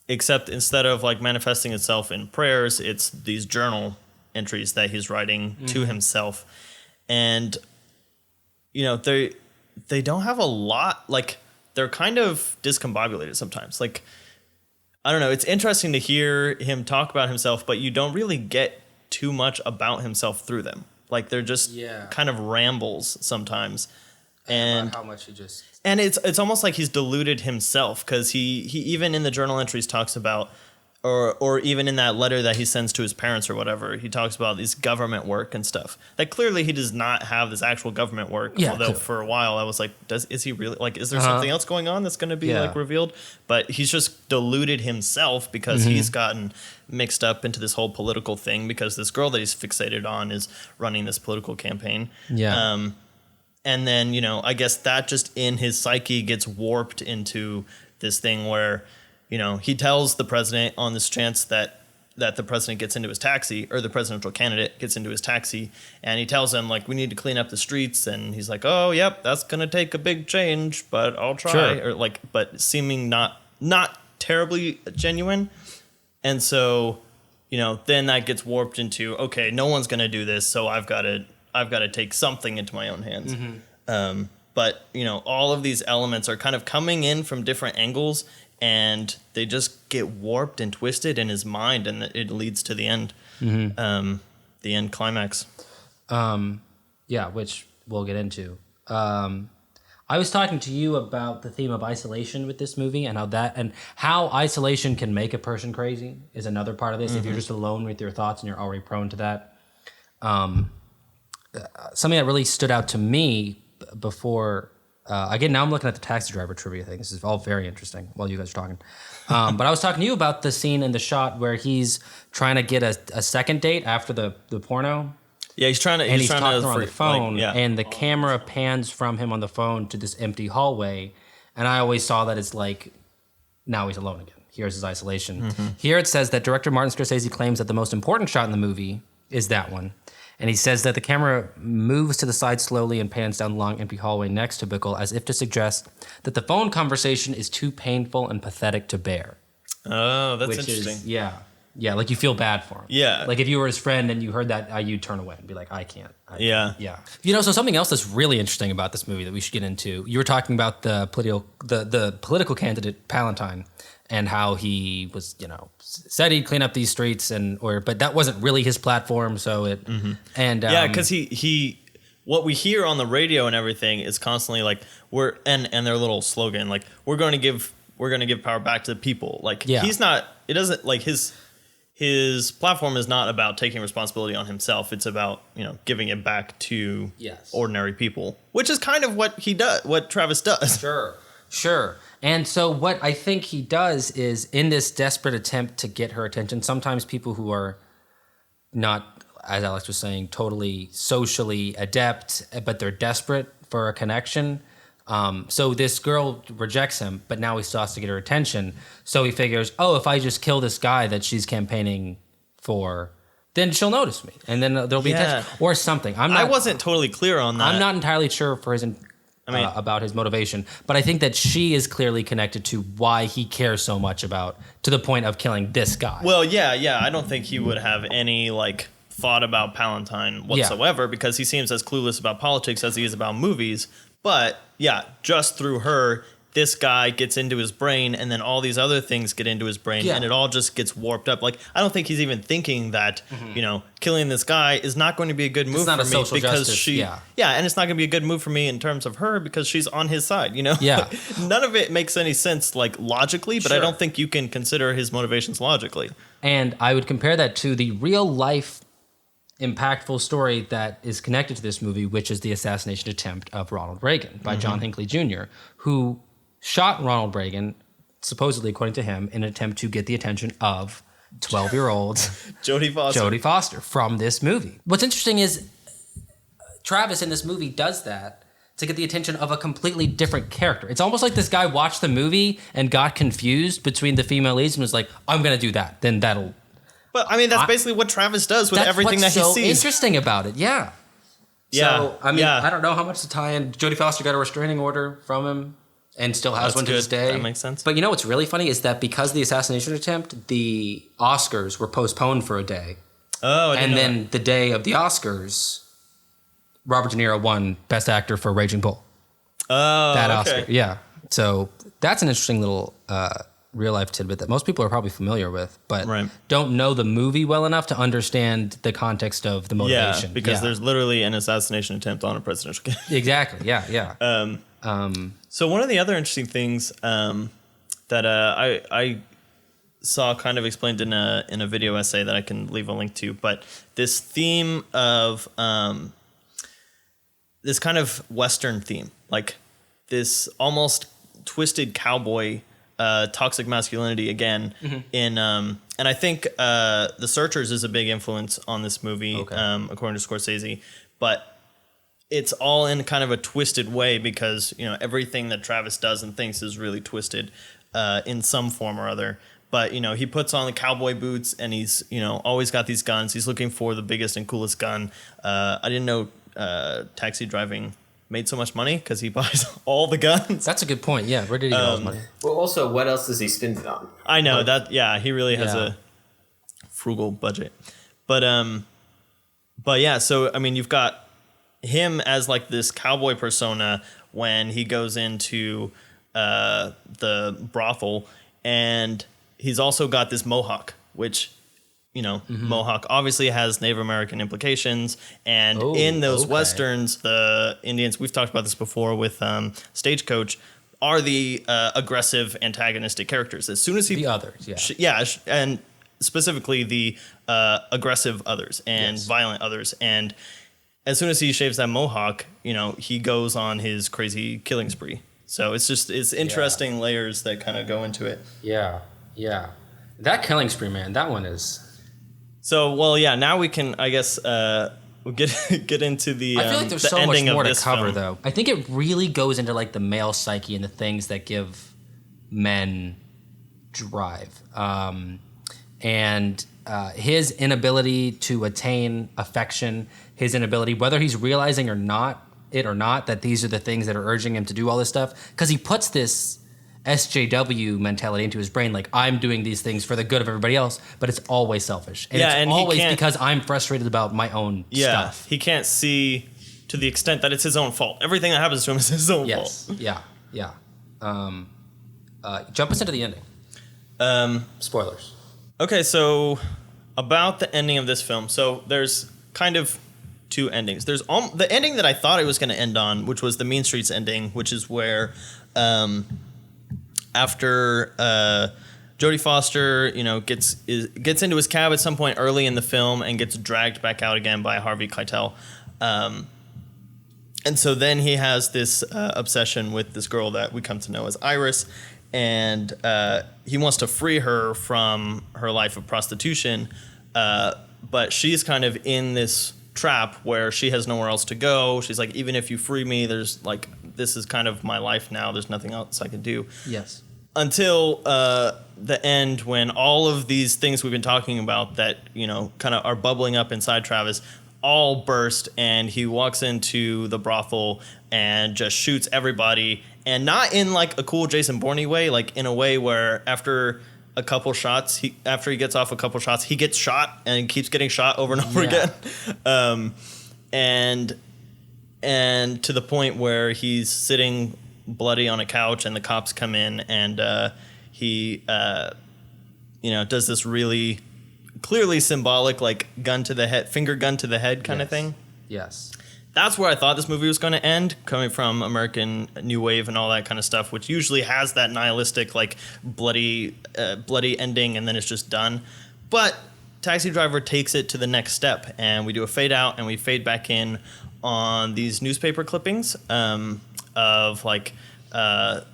except instead of like manifesting itself in prayers, it's these journal entries that he's writing to himself. And they don't have a lot, like they're kind of discombobulated sometimes. Like, I don't know, it's interesting to hear him talk about himself, but you don't really get too much about himself through them. Like they're just kind of rambles sometimes. And how much he just... And it's almost like he's deluded himself, because he even in the journal entries talks about, or even in that letter that he sends to his parents or whatever, he talks about these government work and stuff. That clearly he does not have this actual government work. Yeah, although for a while I was like, is he really, like, is there something else going on that's going to be like revealed? But he's just deluded himself because he's gotten mixed up into this whole political thing because this girl that he's fixated on is running this political campaign. Yeah. And then, I guess that just in his psyche gets warped into this thing where, he tells the president on this chance that the president gets into his taxi, or the presidential candidate gets into his taxi, and he tells him, like, we need to clean up the streets. And he's like, oh, yep, that's going to take a big change, but I'll try. Sure. Or like, but seeming not terribly genuine. And so, then that gets warped into, okay, no one's going to do this, so I've got to take something into my own hands. But, all of these elements are kind of coming in from different angles, and they just get warped and twisted in his mind, and it leads to the end, the end climax. Which we'll get into. I was talking to you about the theme of isolation with this movie, and how isolation can make a person crazy is another part of this. If you're just alone with your thoughts and you're already prone to that. Something that really stood out to me before, again, now I'm looking at the taxi driver trivia thing. This is all very interesting while you guys are talking. But I was talking to you about the scene in the shot where he's trying to get a second date after the porno. Yeah, he's trying to... And he's talking to her on the phone, and the camera pans from him on the phone to this empty hallway. And I always saw that as like, now he's alone again. Here's his isolation. Here it says that director Martin Scorsese claims that the most important shot in the movie is that one. And he says that the camera moves to the side slowly and pans down the long, empty hallway next to Bickle as if to suggest that the phone conversation is too painful and pathetic to bear. Oh, that's interesting. Yeah, like you feel bad for him. Yeah. Like if you were his friend and you heard that, you'd turn away and be like, I can't. Yeah. So something else that's really interesting about this movie that we should get into, you were talking about the political candidate Palatine and how he was, said he'd clean up these streets but that wasn't really his platform. So it, and because he what we hear on the radio and everything is constantly like and their little slogan, like, we're going to give power back to the people. Like, he's not, it doesn't, like, his platform is not about taking responsibility on himself. It's about, giving it back to ordinary people, which is kind of what he does, what Travis does. Sure. And so what I think he does is, in this desperate attempt to get her attention, sometimes people who are not, as Alex was saying, totally socially adept, but they're desperate for a connection. So this girl rejects him, but now he still has to get her attention. So he figures, if I just kill this guy that she's campaigning for, then she'll notice me, and then there'll be attention or something. I wasn't totally clear on that. I'm not entirely sure for about his motivation, but I think that she is clearly connected to why he cares so much to the point of killing this guy. Well, yeah. I don't think he would have any like thought about Palantine whatsoever because he seems as clueless about politics as he is about movies. But yeah, just through her, this guy gets into his brain, and then all these other things get into his brain, and it all just gets warped up. Like, I don't think he's even thinking that, killing this guy is not going to be a good move for me because and it's not going to be a good move for me in terms of her because she's on his side, Yeah. None of it makes any sense, like, logically, but I don't think you can consider his motivations logically. And I would compare that to the real life impactful story that is connected to this movie, which is the assassination attempt of Ronald Reagan by John Hinckley Jr., who shot Ronald Reagan, supposedly, according to him, in an attempt to get the attention of 12-year-old Jodie Foster from this movie. What's interesting is Travis in this movie does that to get the attention of a completely different character. It's almost like this guy watched the movie and got confused between the female leads and was like, I'm going to do that. Then that'll... But, I mean, that's basically what Travis does with everything that he sees. That's what's so interesting about it, yeah. So, I mean, I don't know how much to tie in. Jodie Foster got a restraining order from him. And still has one to this day. That makes sense. But you know what's really funny is that because of the assassination attempt, the Oscars were postponed for a day. Oh, I didn't know then the day of the Oscars, Robert De Niro won Best Actor for Raging Bull. Oh, that okay. Oscar, yeah. So that's an interesting little real life tidbit that most people are probably familiar with, but don't know the movie well enough to understand the context of the motivation. Yeah, because there's literally an assassination attempt on a presidential candidate. Exactly. Yeah. So one of the other interesting things that I saw kind of explained in a video essay that I can leave a link to, but this theme of this kind of Western theme, like this almost twisted cowboy toxic masculinity again in and I think The Searchers is a big influence on this movie, according to Scorsese, but it's all in kind of a twisted way because, everything that Travis does and thinks is really twisted in some form or other. But, he puts on the cowboy boots and he's, always got these guns. He's looking for the biggest and coolest gun. I didn't know taxi driving made so much money because he buys all the guns. That's a good point. Yeah. Where did he get all his money? Well, also, what else does he spend it on? I know he really has a frugal budget. But yeah, so, I mean, you've got him as like this cowboy persona when he goes into the brothel, and he's also got this mohawk, which mohawk obviously has Native American implications, and in those westerns, the Indians, we've talked about this before with Stagecoach, are the aggressive antagonistic characters. As soon as he the others, and specifically the aggressive others and violent others, and as soon as he shaves that mohawk, he goes on his crazy killing spree. So it's interesting layers that kind of go into it. Yeah. That killing spree, man, that one is... So, well, yeah, now we can, I guess, we'll get into the I feel like there's the so much ending more of to this cover, film. though. I think it really goes into, like, the male psyche and the things that give men drive. And his inability to attain affection, his inability, whether he's realizing or not, that these are the things that are urging him to do all this stuff, because he puts this SJW mentality into his brain, like, I'm doing these things for the good of everybody else, but it's always selfish. And it's always because I'm frustrated about my own stuff. He can't see to the extent that it's his own fault. Everything that happens to him is his own fault. Yeah. Jump us into the ending. Spoilers. Okay, so about the ending of this film. So there's kind of two endings. There's the ending that I thought it was going to end on, which was the Mean Streets ending, which is where after Jodie Foster, gets into his cab at some point early in the film and gets dragged back out again by Harvey Keitel. And so then he has this obsession with this girl that we come to know as Iris, and he wants to free her from her life of prostitution, but she's kind of in this trap where she has nowhere else to go. She's like, even if you free me, there's like, this is kind of my life now. There's nothing else I can do. Yes. Until the end, when all of these things we've been talking about that, kind of are bubbling up inside Travis all burst, and he walks into the brothel and just shoots everybody, and not in like a cool Jason Bourne way, like in a way where after a couple shots. After he gets off a couple shots, he gets shot and keeps getting shot over and over again. And to the point where he's sitting bloody on a couch and the cops come in and he does this really clearly symbolic like finger gun to the head kind of thing. Yes. That's where I thought this movie was going to end, coming from American New Wave and all that kind of stuff, which usually has that nihilistic, like bloody ending, and then it's just done. But Taxi Driver takes it to the next step, and we do a fade out, and we fade back in on these newspaper clippings of like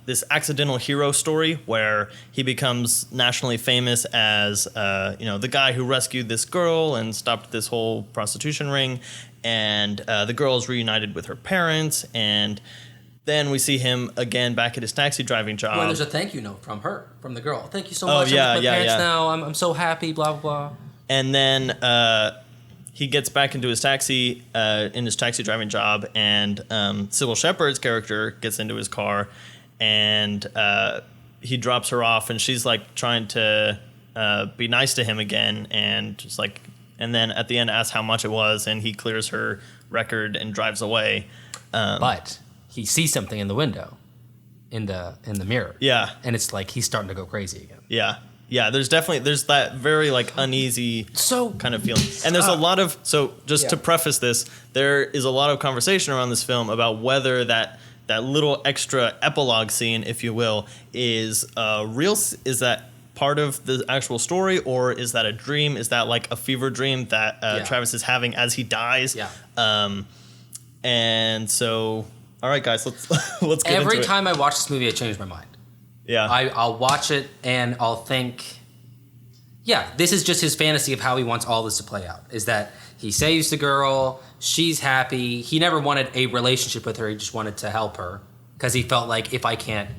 this accidental hero story where he becomes nationally famous as the guy who rescued this girl and stopped this whole prostitution ring. And the girl is reunited with her parents, and then we see him again back at his taxi driving job. Well, there's a thank you note from her, from the girl. Thank you so much. I'm with my parents now. I'm so happy. Blah blah blah. And then he gets back into his taxi driving job, and Sybil Shepherd's character gets into his car, and he drops her off, and she's like trying to be nice to him again, and just like. And then at the end asks how much it was, and he clears her record and drives away. But he sees something in the window, in the mirror. Yeah. And it's like he's starting to go crazy again. Yeah. Yeah, there's that very like uneasy kind of feeling. And there's a lot of to preface this, there is a lot of conversation around this film about whether that little extra epilogue scene, if you will, is that part of the actual story, or is that a dream? Is that like a fever dream that Travis is having as he dies? Yeah. And so, all right, guys, let's get into it. Every time I watch this movie, I change my mind. Yeah. I'll watch it and I'll think, this is just his fantasy of how he wants all this to play out. Is that he saves the girl, she's happy. He never wanted a relationship with her. He just wanted to help her because he felt like if I can't,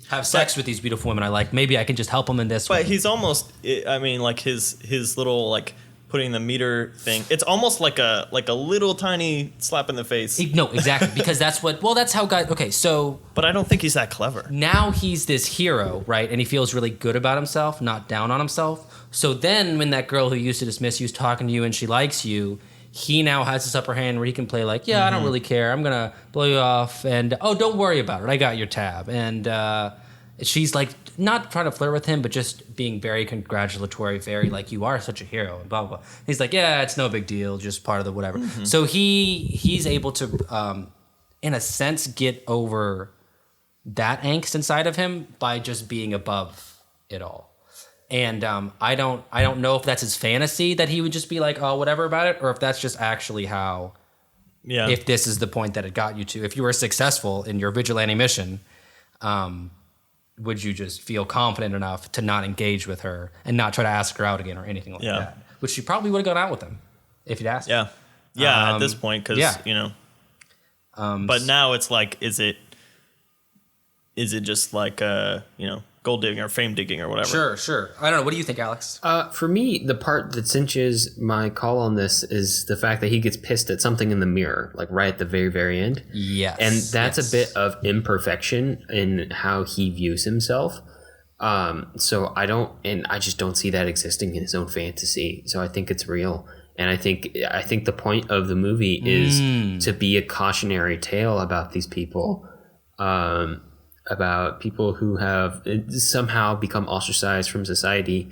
have sex with these beautiful women I like, maybe I can just help him in this way. But he's almost, like his little like putting the meter thing. It's almost like a little tiny slap in the face. No, exactly, because that's how guys. Okay, so. But I don't think he's that clever. Now he's this hero, right? And he feels really good about himself, not down on himself. So then, when that girl who used to dismiss you is talking to you and she likes you, he now has this upper hand where he can play like, I don't really care. I'm gonna blow you off, and don't worry about it. I got your tab. And she's like not trying to flirt with him, but just being very congratulatory, very like, you are such a hero, and blah blah blah. He's like, it's no big deal, just part of the whatever. Mm-hmm. So he's able to, in a sense, get over that angst inside of him by just being above it all. And I don't know if that's his fantasy that he would just be like, whatever about it, or if that's just actually how. Yeah. If this is the point that it got you to, if you were successful in your vigilante mission, would you just feel confident enough to not engage with her and not try to ask her out again or anything like that? Which you probably would have gone out with him if you'd asked. Yeah. Yeah. At this point, because but now it's like, is it just like gold digging or fame digging or whatever? Sure. I don't know. What do you think, Alex? For me, the part that cinches my call on this is the fact that he gets pissed at something in the mirror, like right at the very, very end. Yes. And that's a bit of imperfection in how he views himself. So I just don't see that existing in his own fantasy. So I think it's real. And I think the point of the movie is to be a cautionary tale about these people. About people who have somehow become ostracized from society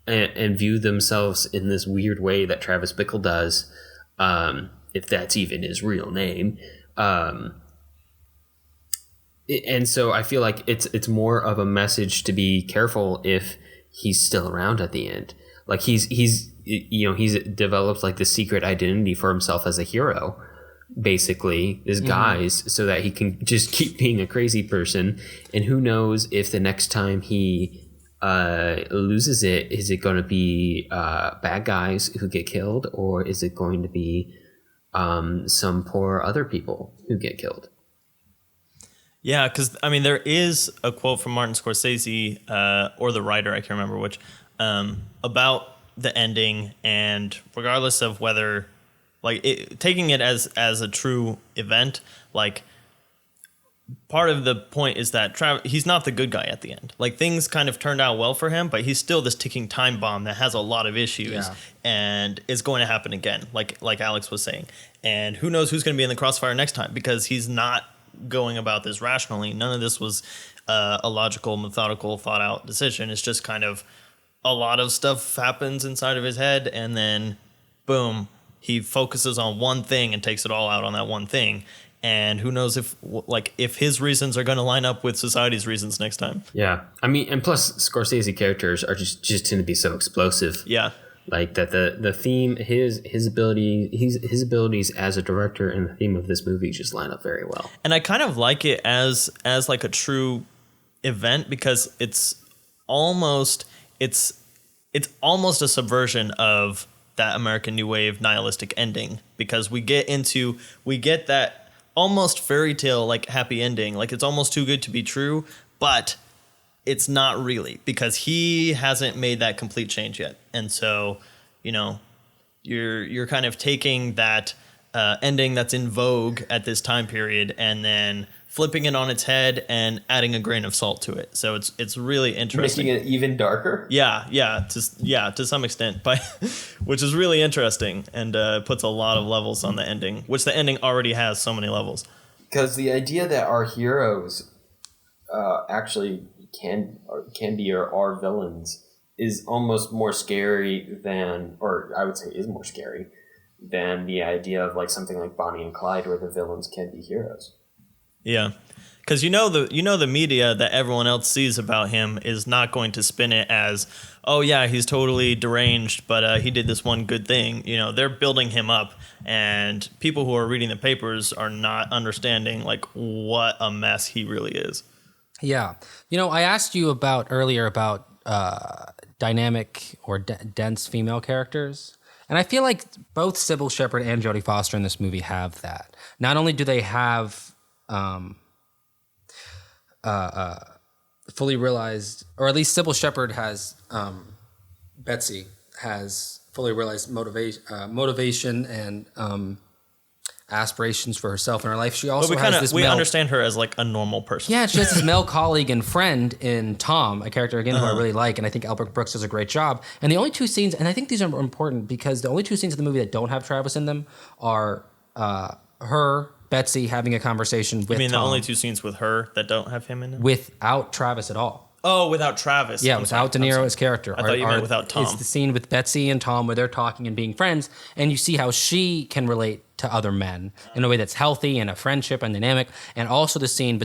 and view themselves in this weird way that Travis Bickle does, if that's even his real name. And so I feel like it's more of a message to be careful if he's still around at the end. Like he's developed like the secret identity for himself as a hero. Basically, this guise, so that he can just keep being a crazy person. And who knows if the next time he loses it, is it going to be bad guys who get killed, or is it going to be some poor other people who get killed? Yeah, because there is a quote from Martin Scorsese or the writer, I can't remember which, about the ending, and regardless of whether. Like taking it as a true event, like part of the point is that he's not the good guy at the end. Like, things kind of turned out well for him, but he's still this ticking time bomb that has a lot of issues and is going to happen again, like Alex was saying. And who knows who's going to be in the crossfire next time, because he's not going about this rationally. None of this was a logical, methodical, thought out decision. It's just kind of a lot of stuff happens inside of his head, and then boom, he focuses on one thing and takes it all out on that one thing. And who knows if his reasons are going to line up with society's reasons next time. Yeah. I mean, and plus Scorsese characters are just tend to be so explosive. Yeah. Like that the theme, his abilities as a director and the theme of this movie just line up very well. And I kind of like it as like a true event, because it's almost a subversion of that American New Wave nihilistic ending, because we get that almost fairy tale like happy ending, like it's almost too good to be true, but it's not really, because he hasn't made that complete change yet. And so, you're kind of taking that ending that's in vogue at this time period and then flipping it on its head and adding a grain of salt to it. So it's really interesting. Making it even darker? Yeah, to some extent, but which is really interesting, and puts a lot of levels on the ending, which the ending already has so many levels. Because the idea that our heroes actually can be or are villains is almost more scary than, or I would say is more scary than the idea of like something like Bonnie and Clyde, where the villains can be heroes. Yeah, because the media that everyone else sees about him is not going to spin it as, oh yeah, he's totally deranged, but he did this one good thing. They're building him up, and people who are reading the papers are not understanding like what a mess he really is. Yeah, I asked you earlier about dynamic or dense female characters. And I feel like both Sybil Shepherd and Jodie Foster in this movie have that. Not only do they have fully realized, or at least Sybil Shepherd has, Betsy has fully realized motivation and aspirations for herself in her life. She also we understand her as like a normal person. Yeah, she has this male colleague and friend in Tom, a character again who I really like, and I think Albert Brooks does a great job. And the only two scenes, and I think these are important because the only two scenes in the movie that don't have Travis in them are Betsy having a conversation with Tom. You mean the only two scenes with her that don't have him in them? Without Travis at all. Oh, without Travis. Yeah, without De Niro as character. I thought you meant without Tom. It's the scene with Betsy and Tom where they're talking and being friends, and you see how she can relate to other men in a way that's healthy and a friendship and dynamic, and also the scene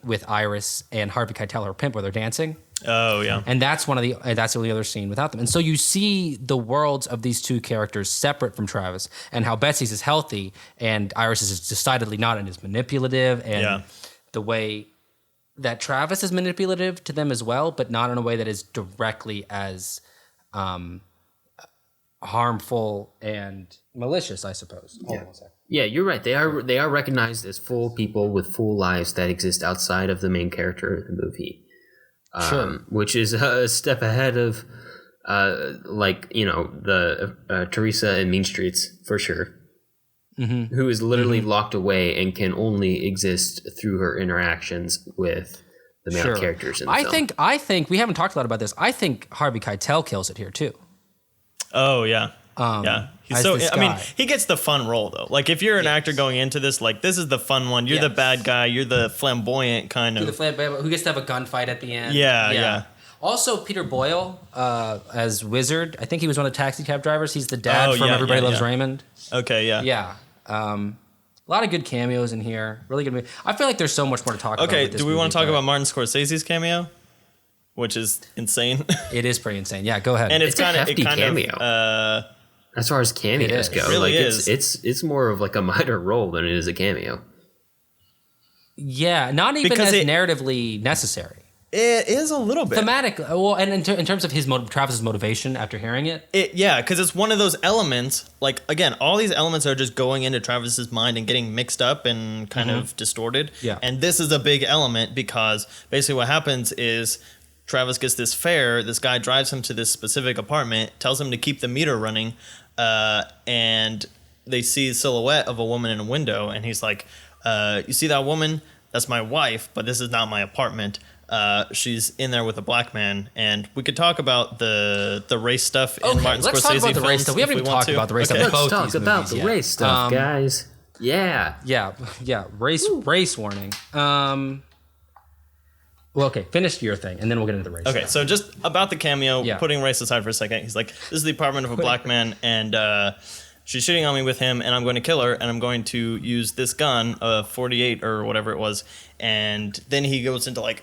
with Iris and Harvey Keitel, her pimp, where they're dancing. Oh, yeah. And that's that's the only other scene without them. And so you see the worlds of these two characters separate from Travis, and how Betsy's is healthy and Iris is decidedly not, and is manipulative, and the way that Travis is manipulative to them as well, but not in a way that is directly as harmful and malicious, I suppose. Yeah. Yeah, you're right. They are recognized as full people with full lives that exist outside of the main character of the movie. Sure. Which is a step ahead of Teresa in Mean Streets, for sure. Mm-hmm. Who is literally locked away and can only exist through her interactions with the male characters in the film. I think we haven't talked a lot about this. I think Harvey Keitel kills it here too. Oh yeah. Yeah. He's he gets the fun role though. Like if you're an actor going into this, like this is the fun one. You're the bad guy. You're the flamboyant kind of. Who gets to have a gunfight at the end. Yeah. Also, Peter Boyle as Wizard. I think he was one of the taxi cab drivers. He's the dad from Everybody Loves Raymond. Okay, yeah. Yeah. A lot of good cameos in here. Really good movie. I feel like there's so much more to talk about. Okay, do we want to talk about Martin Scorsese's cameo? Which is insane. It is pretty insane. Yeah, go ahead. And it's kind of cameo. As far as cameos go, it really is. It's more of like a minor role than it is a cameo. Yeah, not even because narratively necessary. It is a little bit thematic. Well, and in terms of Travis's motivation after hearing it, because it's one of those elements. Like again, all these elements are just going into Travis's mind and getting mixed up and kind of distorted. Yeah, and this is a big element because basically what happens is Travis gets this fare. This guy drives him to this specific apartment, tells him to keep the meter running, and they see a silhouette of a woman in a window, and he's like, "You see that woman? that's my wife, but this is not my apartment. She's in there with a black man, and we could talk about the race stuff in Martin let's Scorsese talk about the films race stuff. We haven't even talked about the race stuff. Let's Both talk these about movies, the yeah. race stuff, guys. Yeah. Race warning. Well, okay, finish your thing, and then we'll get into the race. Okay, so just about the cameo, Yeah. putting race aside for a second, he's like, this is the apartment of a black man, and she's shooting on me with him, and I'm going to kill her, and I'm going to use this gun, a 48 or whatever it was, and then he goes into like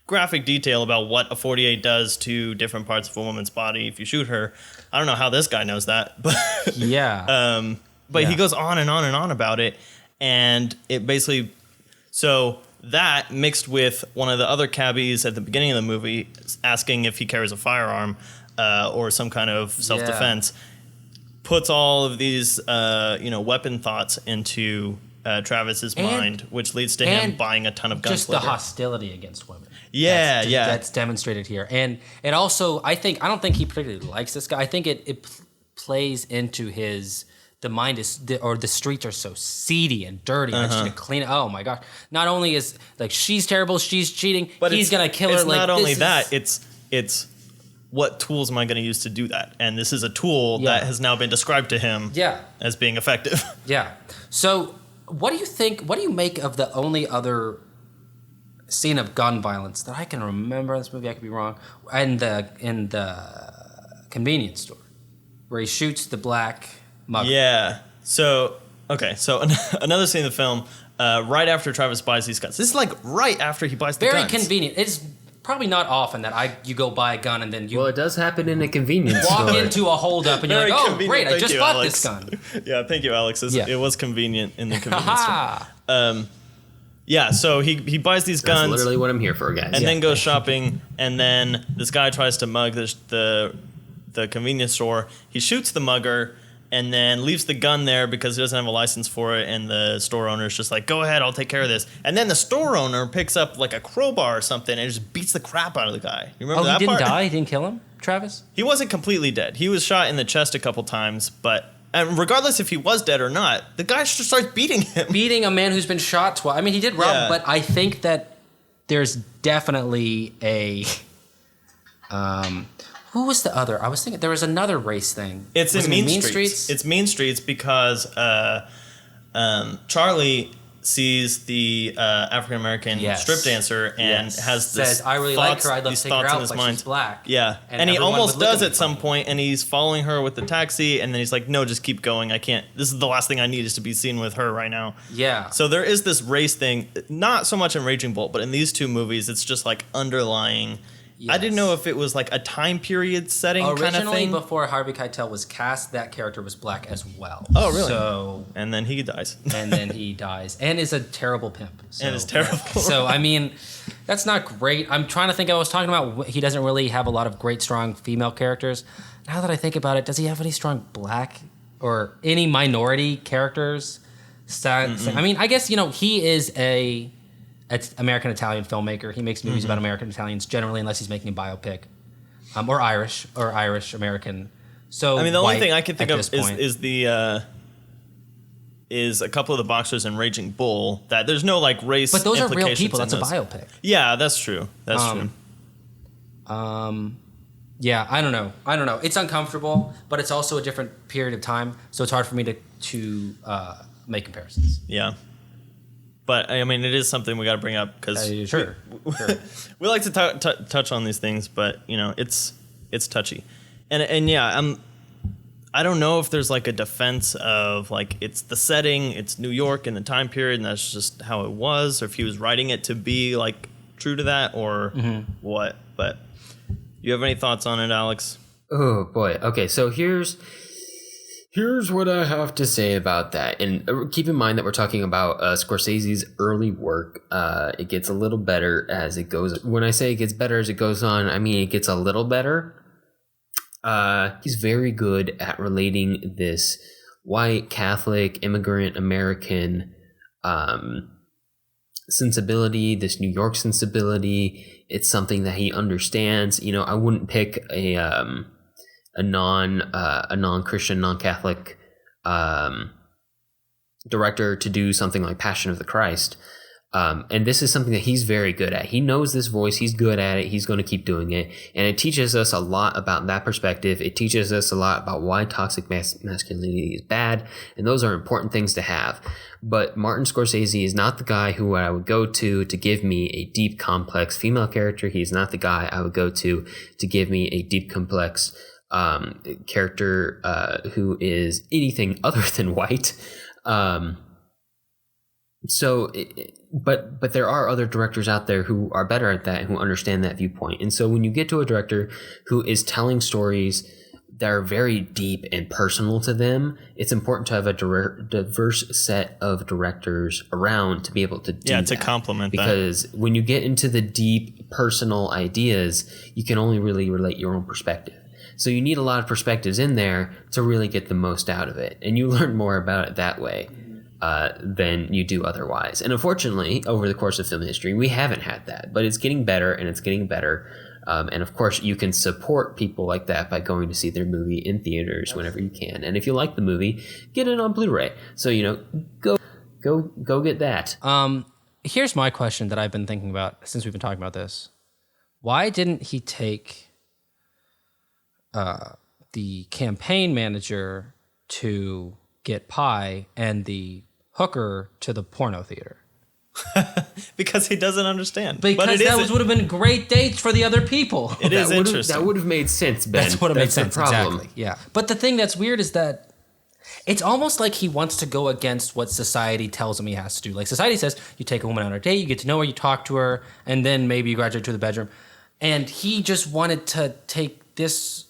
graphic detail about what a 48 does to different parts of a woman's body if you shoot her. I don't know how this guy knows that, but Yeah. but he goes on and on and on about it, and it basically, so that mixed with one of the other cabbies at the beginning of the movie asking if he carries a firearm or some kind of self-defense puts all of these weapon thoughts into Travis's mind, which leads to him buying a ton of gunslinger. Just the hostility against women. Yeah, That's demonstrated here. And it also, I don't think he particularly likes this guy. I think it plays into the mind the streets are so seedy and dirty. And I just need to clean it. Oh my gosh. Not only is like, she's terrible, she's cheating, but he's going to kill her. It's like, not only that, it's what tools am I going to use to do that? And this is a tool that has now been described to him as being effective. Yeah. So what do you think, what do you make of the only other scene of gun violence that I can remember in this movie? I could be wrong. In the convenience store where he shoots the black mugger. Yeah. So, okay. So another scene in the film, right after Travis buys these guns. This is like right after he buys the Very guns. convenient. It's probably not often that you go buy a gun and then you Well, it does happen in a convenience walk store. into a holdup and you're Very like, oh, convenient. great, I Thank just you, bought Alex. this gun. Yeah, thank you, Alex. It was convenient in the convenience store. Ha! Yeah, so he buys these That's guns. literally what I'm here for, guys. And then goes shopping, and then this guy tries to mug the convenience store. He shoots the mugger, and then leaves the gun there because he doesn't have a license for it, and the store owner's just like, go ahead, I'll take care of this. And then the store owner picks up like a crowbar or something and just beats the crap out of the guy. You remember that he didn't part? die? He didn't kill him, Travis? He wasn't completely dead. He was shot in the chest a couple times, but and regardless if he was dead or not, the guy just starts beating him. Beating a man who's been shot twice. I mean, he did rob him, but I think that there's definitely a... who was the other? I was thinking there was another race thing. It's in Mean Streets. It's Mean Streets because Charlie sees the African American strip dancer and has this says, I really like her, I'd love to take her out, but she's black. Yeah, and he almost does at some point, and he's following her with the taxi, and then he's like, no, just keep going. I can't. This is the last thing I need is to be seen with her right now. Yeah. So there is this race thing, not so much in Raging Bull, but in these two movies, it's just like underlying. I didn't know if it was like a time period setting kind of thing. Originally, before Harvey Keitel was cast, that character was black as well. Oh, really? So, and then he dies. and then he dies, and is a terrible pimp. So, And is terrible. So, I mean, that's not great. I'm trying to think. I was talking about he doesn't really have a lot of great, strong female characters. Now that I think about it, does he have any strong black or any minority characters? I mean, I guess, he is a American-Italian filmmaker. He makes movies about American Italians generally, unless he's making a biopic, or Irish-American. So I mean, the only thing I can think of is a couple of the boxers in Raging Bull that there's no like race. But those are real implications people. in That's a those. biopic. Yeah, that's true. That's true. Yeah, I don't know. It's uncomfortable, but it's also a different period of time, so it's hard for me to make comparisons. Yeah. But I mean, it is something we got to bring up because Sure. we like to touch on these things, but it's touchy, and yeah, I don't know if there's like a defense of like it's the setting, it's New York in the time period, and that's just how it was, or if he was writing it to be like true to that, or what. But you have any thoughts on it, Alex? Oh boy. Okay, so here's what I have to say about that. And keep in mind that we're talking about Scorsese's early work. It gets a little better as it goes. When I say it gets better as it goes on, I mean it gets a little better. He's very good at relating this white, Catholic, immigrant, American sensibility, this New York sensibility. It's something that he understands. I wouldn't pick a non-Christian, non-Catholic director to do something like Passion of the Christ. And this is something that he's very good at. He knows this voice. He's good at it. He's going to keep doing it. And it teaches us a lot about that perspective. It teaches us a lot about why toxic masculinity is bad. And those are important things to have. But Martin Scorsese is not the guy who I would go to give me a deep, complex female character. He's not the guy I would go to give me a deep, complex character who is anything other than white. But there are other directors out there who are better at that, who understand that viewpoint. And so when you get to a director who is telling stories that are very deep and personal to them, it's important to have a diverse set of directors around to be able to do that. To complement that. Because when you get into the deep personal ideas, you can only really relate your own perspective. So you need a lot of perspectives in there to really get the most out of it. And you learn more about it that way than you do otherwise. And unfortunately, over the course of film history, we haven't had that. But it's getting better, and it's getting better. And of course, you can support people like that by going to see their movie in theaters whenever you can. And if you like the movie, get it on Blu-ray. So, go get that. Here's my question that I've been thinking about since we've been talking about this. Why didn't he take the campaign manager to get pie and the hooker to the porno theater? Because he doesn't understand. Because that would have been great dates for the other people. It is interesting. That would have made sense, Ben. That's what made sense. Problem. Exactly. Yeah. But the thing that's weird is that it's almost like he wants to go against what society tells him he has to do. Like society says, you take a woman on a date, you get to know her, you talk to her, and then maybe you graduate to the bedroom. And he just wanted to take this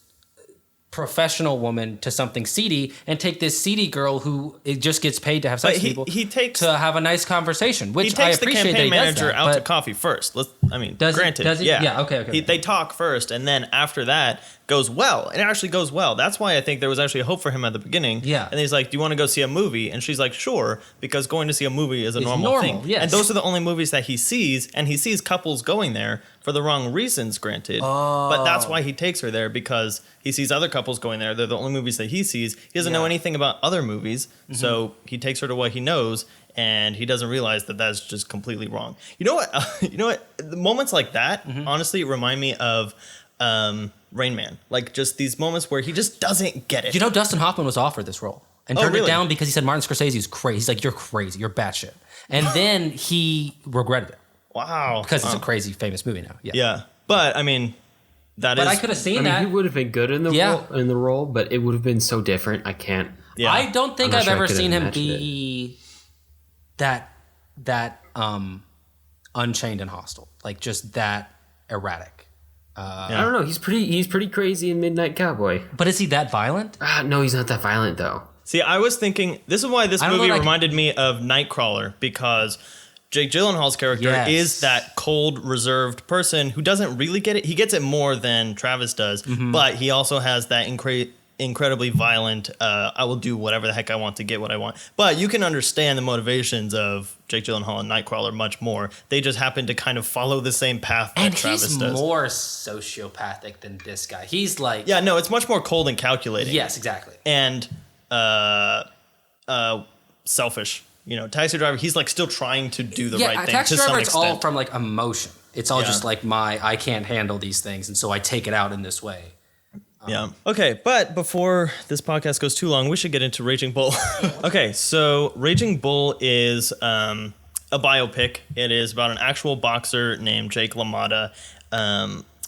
professional woman to something seedy and take this seedy girl who it just gets paid to have sex with people to have a nice conversation, which I appreciate. He takes the campaign manager out to but coffee first. Granted. Does he? Yeah, okay. They talk first, and then after that goes well. It actually goes well. That's why I think there was actually a hope for him at the beginning. Yeah. And he's like, do you want to go see a movie? And she's like, sure, because going to see a movie is a normal thing. Yes. And those are the only movies that he sees, and he sees couples going there for the wrong reasons, granted. But that's why he takes her there, because he sees other couples going there. They're the only movies that he sees. He doesn't know anything about other movies, so he takes her to what he knows, and he doesn't realize that that's just completely wrong. You know what? The moments like that, honestly, remind me of Rain Man. Like, just these moments where he just doesn't get it. You know, Dustin Hoffman was offered this role and turned it down because he said Martin Scorsese is crazy. He's like, you're crazy. You're batshit. And then he regretted it. Wow. Because it's a crazy, famous movie now. Yeah. But, I mean, But I could have seen that. He would have been good in the role, but it would have been so different. I can't. Yeah. I don't think I've ever seen him be that unchained and hostile. Like, just that erratic. I don't know. He's pretty crazy in Midnight Cowboy. But is he that violent? No, he's not that violent though. See, I was thinking this is why this movie reminded me of Nightcrawler, because Jake Gyllenhaal's character is that cold, reserved person who doesn't really get it. He gets it more than Travis does, but he also has that incredibly violent, I will do whatever the heck I want to get what I want. But you can understand the motivations of Jake Gyllenhaal and Nightcrawler much more. They just happen to kind of follow the same path that Travis does. And he's more sociopathic than this guy. He's like... Yeah, no, it's much more cold and calculating. Yes, exactly. And selfish. You know, Taxi Driver, he's like still trying to do the right thing Taxi to some Driver, extent. it's all from like emotion. It's all just like I can't handle these things, and so I take it out in this way. Yeah. Okay, but before this podcast goes too long, we should get into Raging Bull. Okay, so Raging Bull is a biopic. It is about an actual boxer named Jake LaMotta,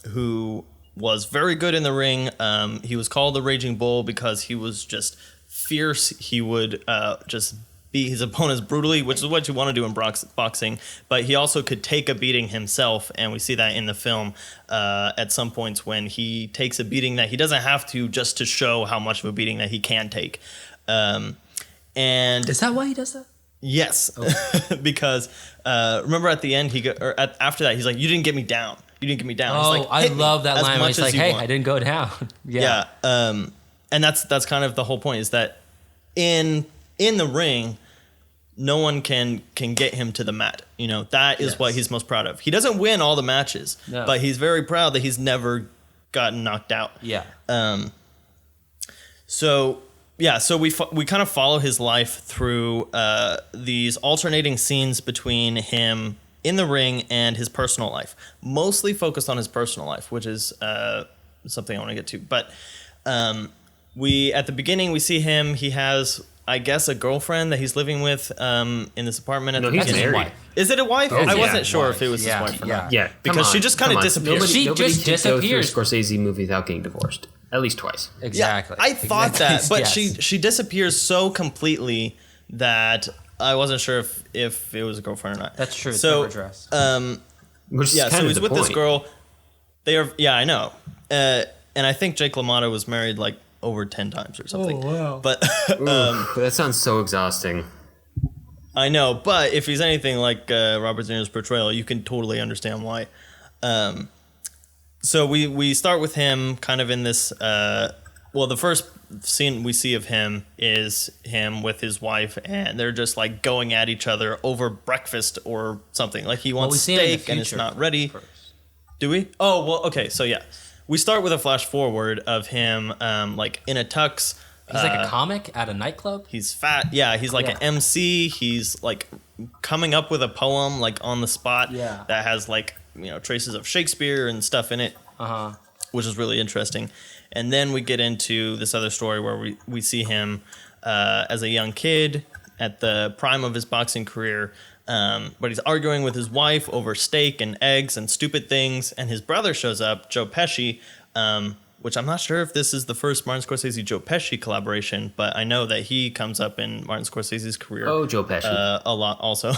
who was very good in the ring. He was called the Raging Bull because he was just fierce. He would just beat his opponents brutally, which is what you want to do in boxing. But he also could take a beating himself, and we see that in the film at some points when he takes a beating that he doesn't have to, just to show how much of a beating that he can take. And is that why he does that? Yes, because remember at the end after that he's like, "You didn't get me down. You didn't get me down." Oh, like, I love that line. Where he's like, "Hey, want. I didn't go down." Yeah. And that's kind of the whole point, is that in the ring, no one can get him to the mat. You know, that is what he's most proud of. He doesn't win all the matches, but he's very proud that he's never gotten knocked out. Yeah. So So we kind of follow his life through these alternating scenes between him in the ring and his personal life, mostly focused on his personal life, which is something I want to get to. But at the beginning, we see him. He has, I guess, a girlfriend that he's living with in this apartment. No, he's married. Is it a wife? Oh, I yeah, wasn't sure wife. if it was his wife or not. Yeah, because she just kind of disappears. Nobody just can go through a disappears. Scorsese movie without getting divorced. At least twice. Exactly. Yeah, I thought that, but Yes. she disappears so completely that I wasn't sure if it was a girlfriend or not. That's true. It's So, never addressed. Which is yeah, kind so of he's the with point. this girl. They are, yeah, I know. And I think Jake LaMotta was married like over 10 times or something. Oh, wow. But That sounds so exhausting. I know, but if he's anything like Robert De Niro's portrayal, you can totally understand why. So we start with him kind of in this. The first scene we see of him is him with his wife, and they're just like going at each other over breakfast or something. Like he wants we see him in the steak and it's future not ready. first. Do we? Oh well, okay. So yeah, we start with a flash forward of him like in a tux. He's like a comic at a nightclub. He's fat. Yeah, he's like Yeah. an MC. He's like coming up with a poem like on the spot Yeah. that has like, traces of Shakespeare and stuff in it, which is really interesting. And then we get into this other story where we see him as a young kid at the prime of his boxing career, but he's arguing with his wife over steak and eggs and stupid things. And his brother shows up, Joe Pesci, which I'm not sure if this is the first Martin Scorsese-Joe Pesci collaboration, but I know that he comes up in Martin Scorsese's career. Oh, Joe Pesci. A lot also.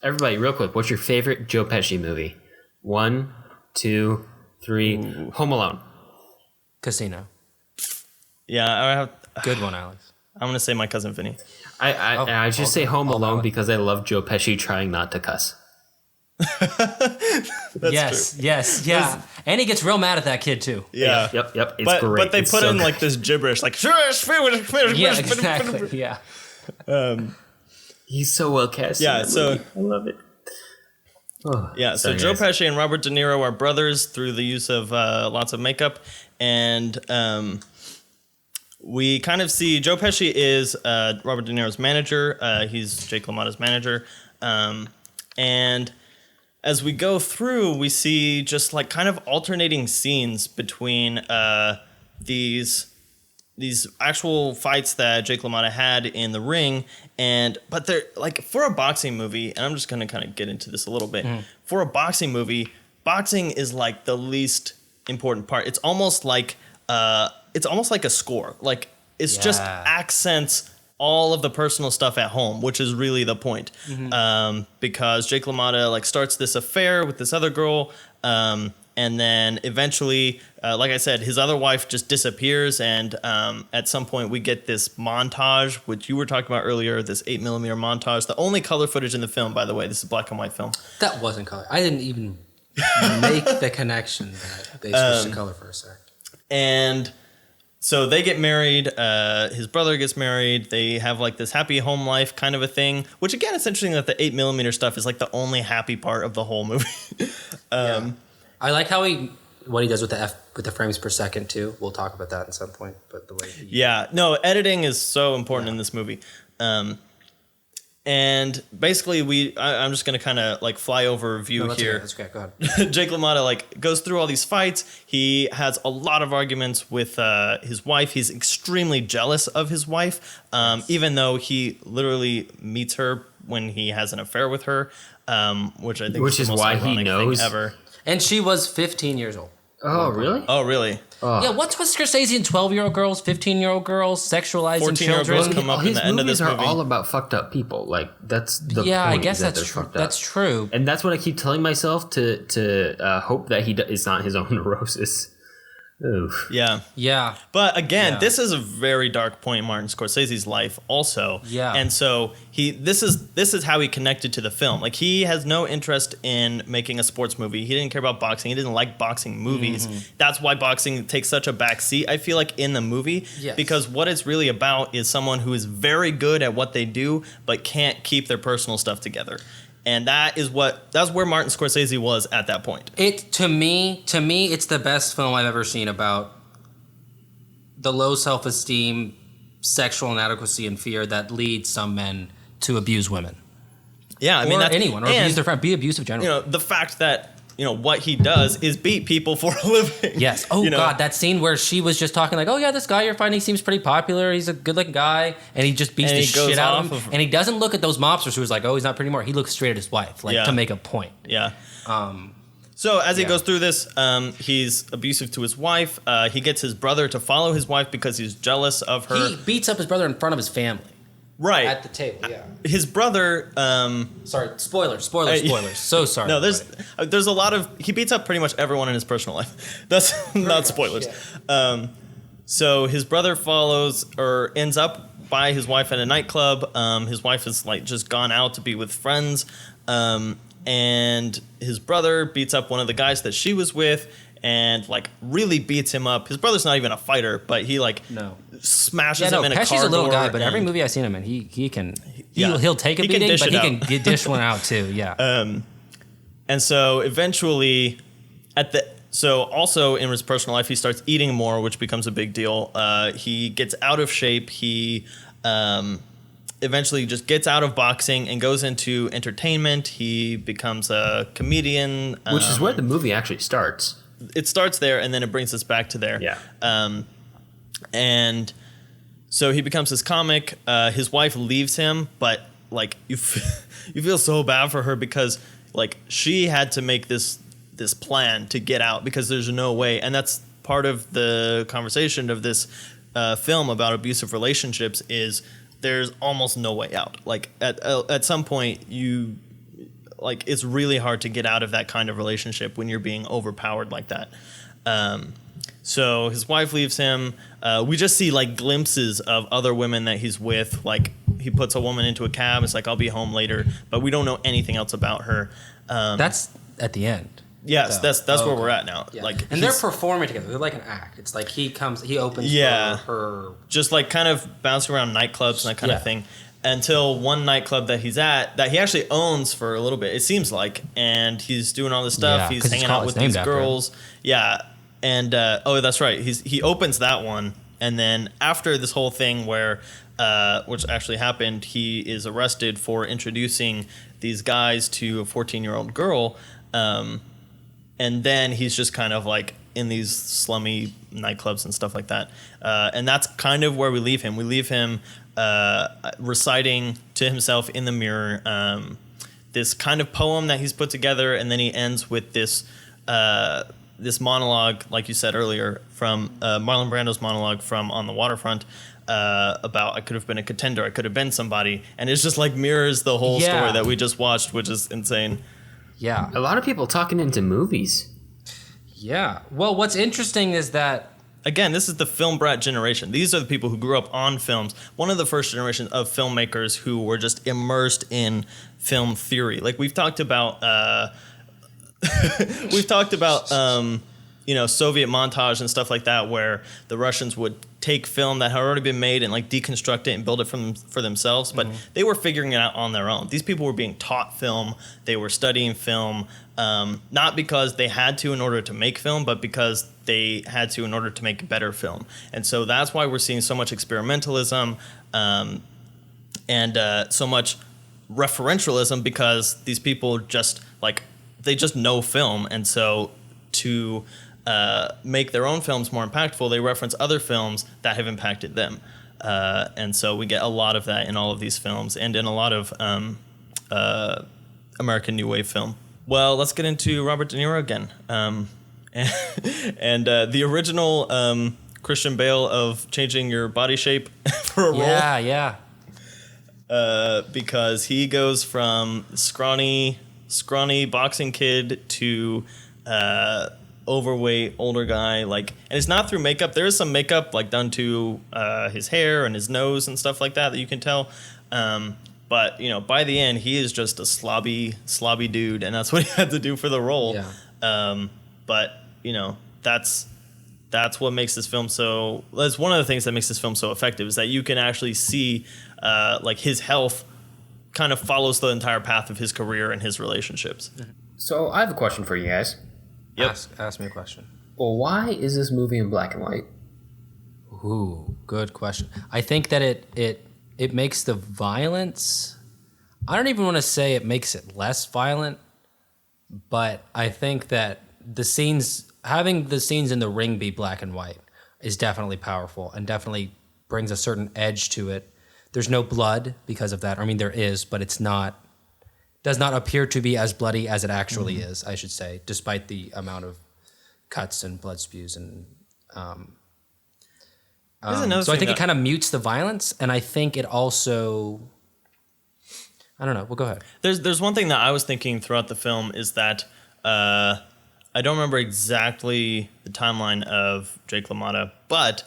Everybody, real quick, what's your favorite Joe Pesci movie? 1, 2, 3. Ooh. Home Alone. Casino. Yeah, Good one, Alex. I'm going to say My Cousin Vinny. I just say Home Alone because I love Joe Pesci trying not to cuss. That's true. Yes, yeah. And he gets real mad at that kid, too. Yeah. Yep. It's But great. but they It's put so in good. like this gibberish, like Yeah, exactly. Yeah. He's so well cast. Yeah, in that so- movie. I love it. Oh, Yeah, so sorry, Joe guys. Pesci and Robert De Niro are brothers through the use of lots of makeup, and we kind of see Joe Pesci is Robert De Niro's manager. He's Jake LaMotta's manager, and as we go through, we see just like kind of alternating scenes between these actual fights that Jake LaMotta had in the ring, but they're like, for a boxing movie, and I'm just gonna kind of get into this a little bit. For a boxing movie, boxing is like the least important part. It's almost like a score. Like it's just Yeah. accents all of the personal stuff at home, which is really the point. Because Jake LaMotta like starts this affair with this other girl, and then eventually, like I said, his other wife just disappears, and at some point we get this montage, which you were talking about earlier, this 8mm montage. The only color footage in the film, by the way. This is a black and white film. That wasn't color. I didn't even make the connection that they switched to color for a sec. And so they get married. His brother gets married. They have like this happy home life kind of a thing, which again, it's interesting that the 8mm stuff is like the only happy part of the whole movie. I like how what he does with the frames per second too. We'll talk about that at some point. But the way Yeah, no, editing is so important in this movie. And basically, I'm just gonna kind of like fly over view here. That's okay. Go ahead. Jake LaMotta like goes through all these fights. He has a lot of arguments with his wife. He's extremely jealous of his wife, even though he literally meets her when he has an affair with her, which I think Which is the is most why he ironic knows. thing ever. And she was 15 years old. Oh, really? Oh, really? Yeah, what's with Scorsese and 12-year-old girls, 15-year-old girls, sexualizing 14-year-old children? girls come up in His the end of movies this are movie. all about fucked up people. Like that's the Yeah, point. I guess is that that's they're true. fucked up. That's true. And that's what I keep telling myself to hope that it's not his own neurosis. Oof. Yeah. Yeah. But again, Yeah. this is a very dark point in Martin Scorsese's life also. Yeah. And so this is how he connected to the film. Like he has no interest in making a sports movie. He didn't care about boxing. He didn't like boxing movies. That's why boxing takes such a back seat, I feel like, in the movie. Yes. Because what it's really about is someone who is very good at what they do but can't keep their personal stuff together. And that's where Martin Scorsese was at that point. To me, it's the best film I've ever seen about the low self-esteem, sexual inadequacy, and fear that leads some men to abuse women. Yeah, I mean, Or that's anyone, or abuse their friend, be abusive generally. The fact that, what he does is beat people for a living. Yes. Oh, God, that scene where she was just talking like, oh, yeah, this guy you're finding seems pretty popular. He's a good-looking guy. And he just beats the shit out of him. And he doesn't look at those mobsters who was like, oh, he's not pretty more. He looks straight at his wife, to make a point. Yeah. So as he goes through this, he's abusive to his wife. He gets his brother to follow his wife because he's jealous of her. He beats up his brother in front of his family. Right. At the table, yeah. His brother... sorry, spoilers. So sorry. No, there's a lot of... He beats up pretty much everyone in his personal life. That's not spoilers. Yeah. So his brother follows or ends up by his wife at a nightclub. His wife is just gone out to be with friends. And his brother beats up one of the guys that she was with and really beats him up. His brother's not even a fighter, but he smashes him in a car door. Pesci's a little guy, but every movie I've seen him in, he'll take a beating, but he can dish one out too. Yeah. And so eventually, also in his personal life, he starts eating more, which becomes a big deal. He gets out of shape. He eventually just gets out of boxing and goes into entertainment. He becomes a comedian, which is where the movie actually starts. It starts there, and then it brings us back to there. Yeah. And so he becomes this comic. His wife leaves him, but you feel so bad for her because she had to make this plan to get out because there's no way. And that's part of the conversation of this film about abusive relationships is there's almost no way out. At some point it's really hard to get out of that kind of relationship when you're being overpowered like that. So his wife leaves him. We just see glimpses of other women that he's with. He puts a woman into a cab. It's I'll be home later, but we don't know anything else about her. That's at the end. Yes, that's where we're at now. Yeah. And they're performing together. They're like an act. It's he opens her. Just kind of bouncing around nightclubs and that kind of thing. Until one nightclub that he's at that he actually owns for a little bit, it seems and he's doing all this stuff. He's hanging out with these girls. Yeah. And that's right. He opens that one, and then after this whole thing where which actually happened, he is arrested for introducing these guys to a 14-year-old girl. And then he's just kind of in these slummy nightclubs and stuff like that. And that's kind of where we leave him. We leave him reciting to himself in the mirror this kind of poem that he's put together, and then he ends with this monologue, like you said earlier, from Marlon Brando's monologue from On the Waterfront about I could have been a contender, I could have been somebody, and it's just mirrors the whole story that we just watched, which is insane. Yeah. A lot of people talking into movies. Yeah. Well, what's interesting is that... Again, this is the film brat generation. These are the people who grew up on films. One of the first generations of filmmakers who were just immersed in film theory. We've talked about... Soviet montage and stuff like that, where the Russians would take film that had already been made and deconstruct it and build it for themselves. But they were figuring it out on their own. These people were being taught film. They were studying film, not because they had to in order to make film, but because they had to in order to make better film. And so that's why we're seeing so much experimentalism and so much referentialism, because these people just they just know film. And so to make their own films more impactful, they reference other films that have impacted them. And so we get a lot of that in all of these films and in a lot of American New Wave film. Well, let's get into Robert De Niro again. And the original Christian Bale of changing your body shape for a role. Yeah. Because he goes from scrawny boxing kid to overweight older guy, and it's not through makeup. There is some makeup done to his hair and his nose and stuff like that you can tell, but by the end he is just a slobby dude, and that's what he had to do for the role. But that's what makes this film so... That's one of the things that makes this film so effective, is that you can actually see his health kind of follows the entire path of his career and his relationships. So I have a question for you guys. Yep. Ask me a question. Well, why is this movie in black and white? Ooh, good question. I think that it makes the violence. I don't even want to say it makes it less violent, but I think that having the scenes in the ring be black and white is definitely powerful and definitely brings a certain edge to it. There's no blood because of that. I mean, there is, but does not appear to be as bloody as it actually is, I should say, despite the amount of cuts and blood spews and. So I think it kind of mutes the violence, and I think it also. I don't know. Well, go ahead. There's one thing that I was thinking throughout the film is that I don't remember exactly the timeline of Jake LaMotta, but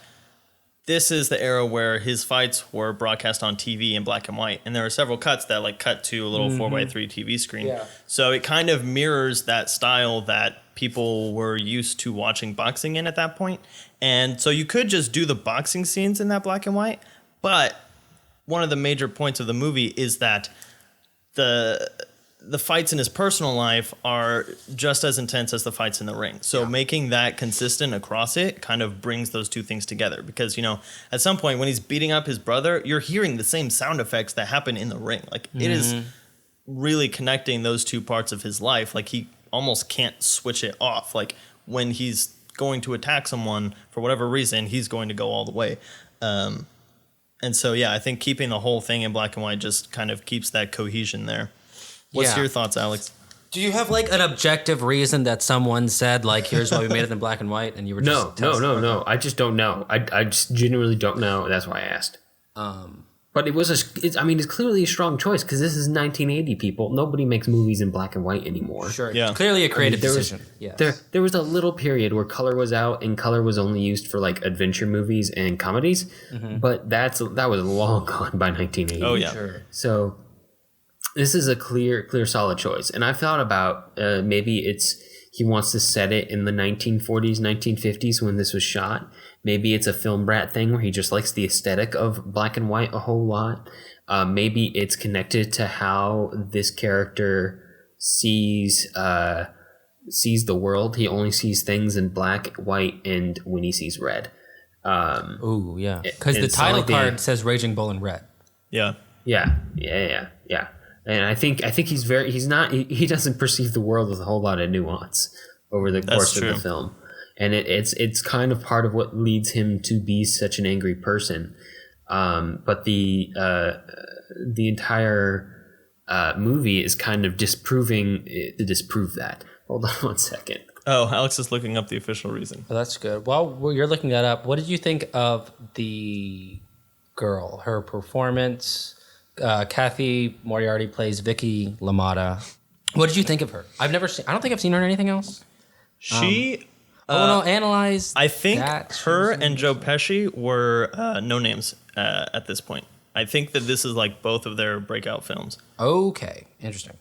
this is the era where his fights were broadcast on TV in black and white, and there are several cuts that like cut to a little 4x3 TV screen. Yeah. So it kind of mirrors that style that people were used to watching boxing in at that point. And so you could just do the boxing scenes in that black and white, but one of the major points of the movie is that the fights in his personal life are just as intense as the fights in the ring. So making that consistent across it kind of brings those two things together, because, at some point when he's beating up his brother, you're hearing the same sound effects that happen in the ring. Like it is really connecting those two parts of his life. Like he almost can't switch it off. Like when he's going to attack someone for whatever reason, he's going to go all the way. And so, I think keeping the whole thing in black and white just kind of keeps that cohesion there. What's your thoughts, Alex? Do you have like an objective reason that someone said like, here's why we made it in black and white, and you were just No. I just don't know. I just genuinely don't know. That's why I asked. But it's clearly a strong choice because this is 1980. People, nobody makes movies in black and white anymore. Sure, yeah, it's clearly a creative decision. There was a little period where color was out and color was only used for like adventure movies and comedies, but that was long gone by 1980. Oh yeah, sure. So this is a clear, solid choice. And I've thought about maybe he wants to set it in the 1940s, 1950s when this was shot. Maybe it's a film brat thing where he just likes the aesthetic of black and white a whole lot. Maybe it's connected to how this character sees the world. He only sees things in black, white, and when he sees red. Oh yeah, because the title card says Raging Bull in red. Yeah. And I think he doesn't perceive the world with a whole lot of nuance over the course of the film. And it's kind of part of what leads him to be such an angry person. But the entire movie is kind of disprove that. Hold on one second. Oh, Alex is looking up the official reason. Oh, that's good. While you're looking that up, what did you think of the girl, her performance? Kathy Moriarty plays Vicky LaMotta. What did you think of her? I don't think I've seen her in anything else. Analyze. I think her and Joe Pesci were no names at this point. I think that this is like both of their breakout films. Okay, interesting.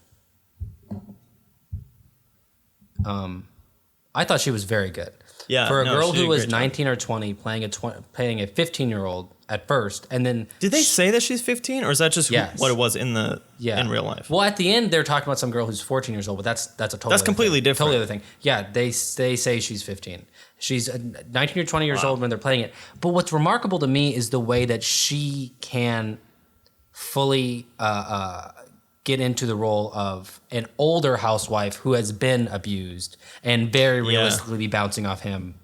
I thought she was very good. Yeah, for a girl who was 19 or 20 playing a 15-year-old at first, and then did they say that she's 15, or is that just what it was in real life? Well, at the end they're talking about some girl who's 14 years old, but that's completely different. Totally other thing. Yeah, they say she's 15. She's 19 or 20 years old when they're playing it. But what's remarkable to me is the way that she can fully get into the role of an older housewife who has been abused and very realistically be bouncing off him.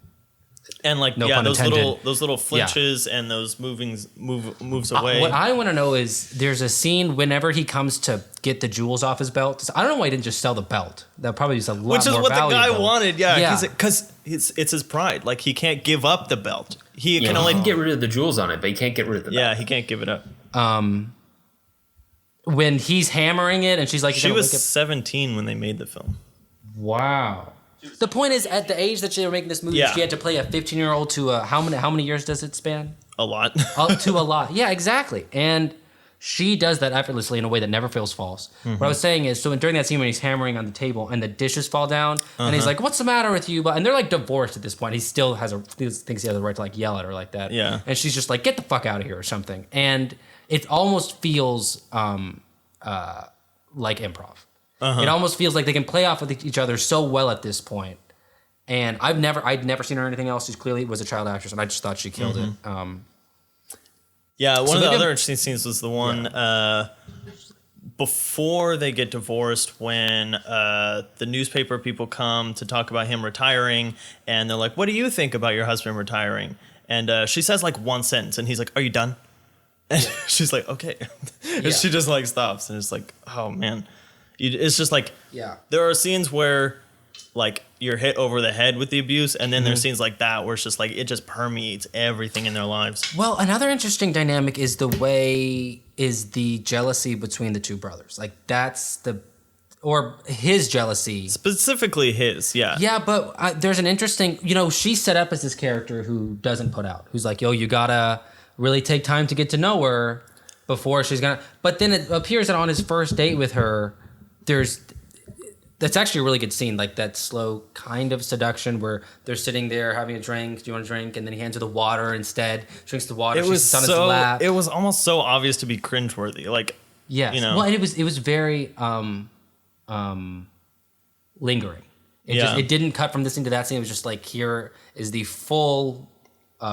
And like those little flinches and those moves away. What I want to know is there's a scene whenever he comes to get the jewels off his belt. I don't know why he didn't just sell the belt. That probably is a lot more valuable. Which is what the guy wanted. Yeah. Because it's his pride. Like he can't give up the belt. He can only get rid of the jewels on it, but he can't get rid of the belt. Yeah, he can't give it up. When he's hammering it and she's like, she was 17 when they made the film. Wow. The point is, at the age that they were making this movie, she had to play a 15-year-old to how many years does it span? A lot. Up to a lot. Yeah, exactly. And she does that effortlessly in a way that never feels false. What I was saying is, so during that scene when he's hammering on the table and the dishes fall down, and he's like, "What's the matter with you?" And they're like divorced at this point. He still thinks he has the right to like yell at her like that. Yeah. And she's just like, "Get the fuck out of here" or something. And it almost feels like improv. It almost feels like they can play off with each other so well at this point. And I'd never seen her in anything else. She clearly was a child actress, and I just thought she killed it. Yeah, one of the other interesting scenes was the one before they get divorced when the newspaper people come to talk about him retiring, and they're like, what do you think about your husband retiring? And she says like one sentence, and he's like, are you done? And she's like, okay. And she just like stops, and it's like, oh man. It's just like, there are scenes where like you're hit over the head with the abuse, and then there's scenes like that where it's just like it just permeates everything in their lives. Well, another interesting dynamic is the jealousy between the two brothers. Like or his jealousy. Specifically his, yeah. Yeah, but there's an interesting, she's set up as this character who doesn't put out, who's like, yo, you gotta really take time to get to know her before she's gonna. But then it appears that on his first date with her, that's actually a really good scene, like that slow kind of seduction where they're sitting there having a drink. Do you want a drink? And then he hands her the water instead. Drinks the water. She sits on his lap. It was almost so obvious to be cringeworthy. Like, yes. Well, and it was very lingering. It didn't cut from this scene to that scene. It was just like, here is the full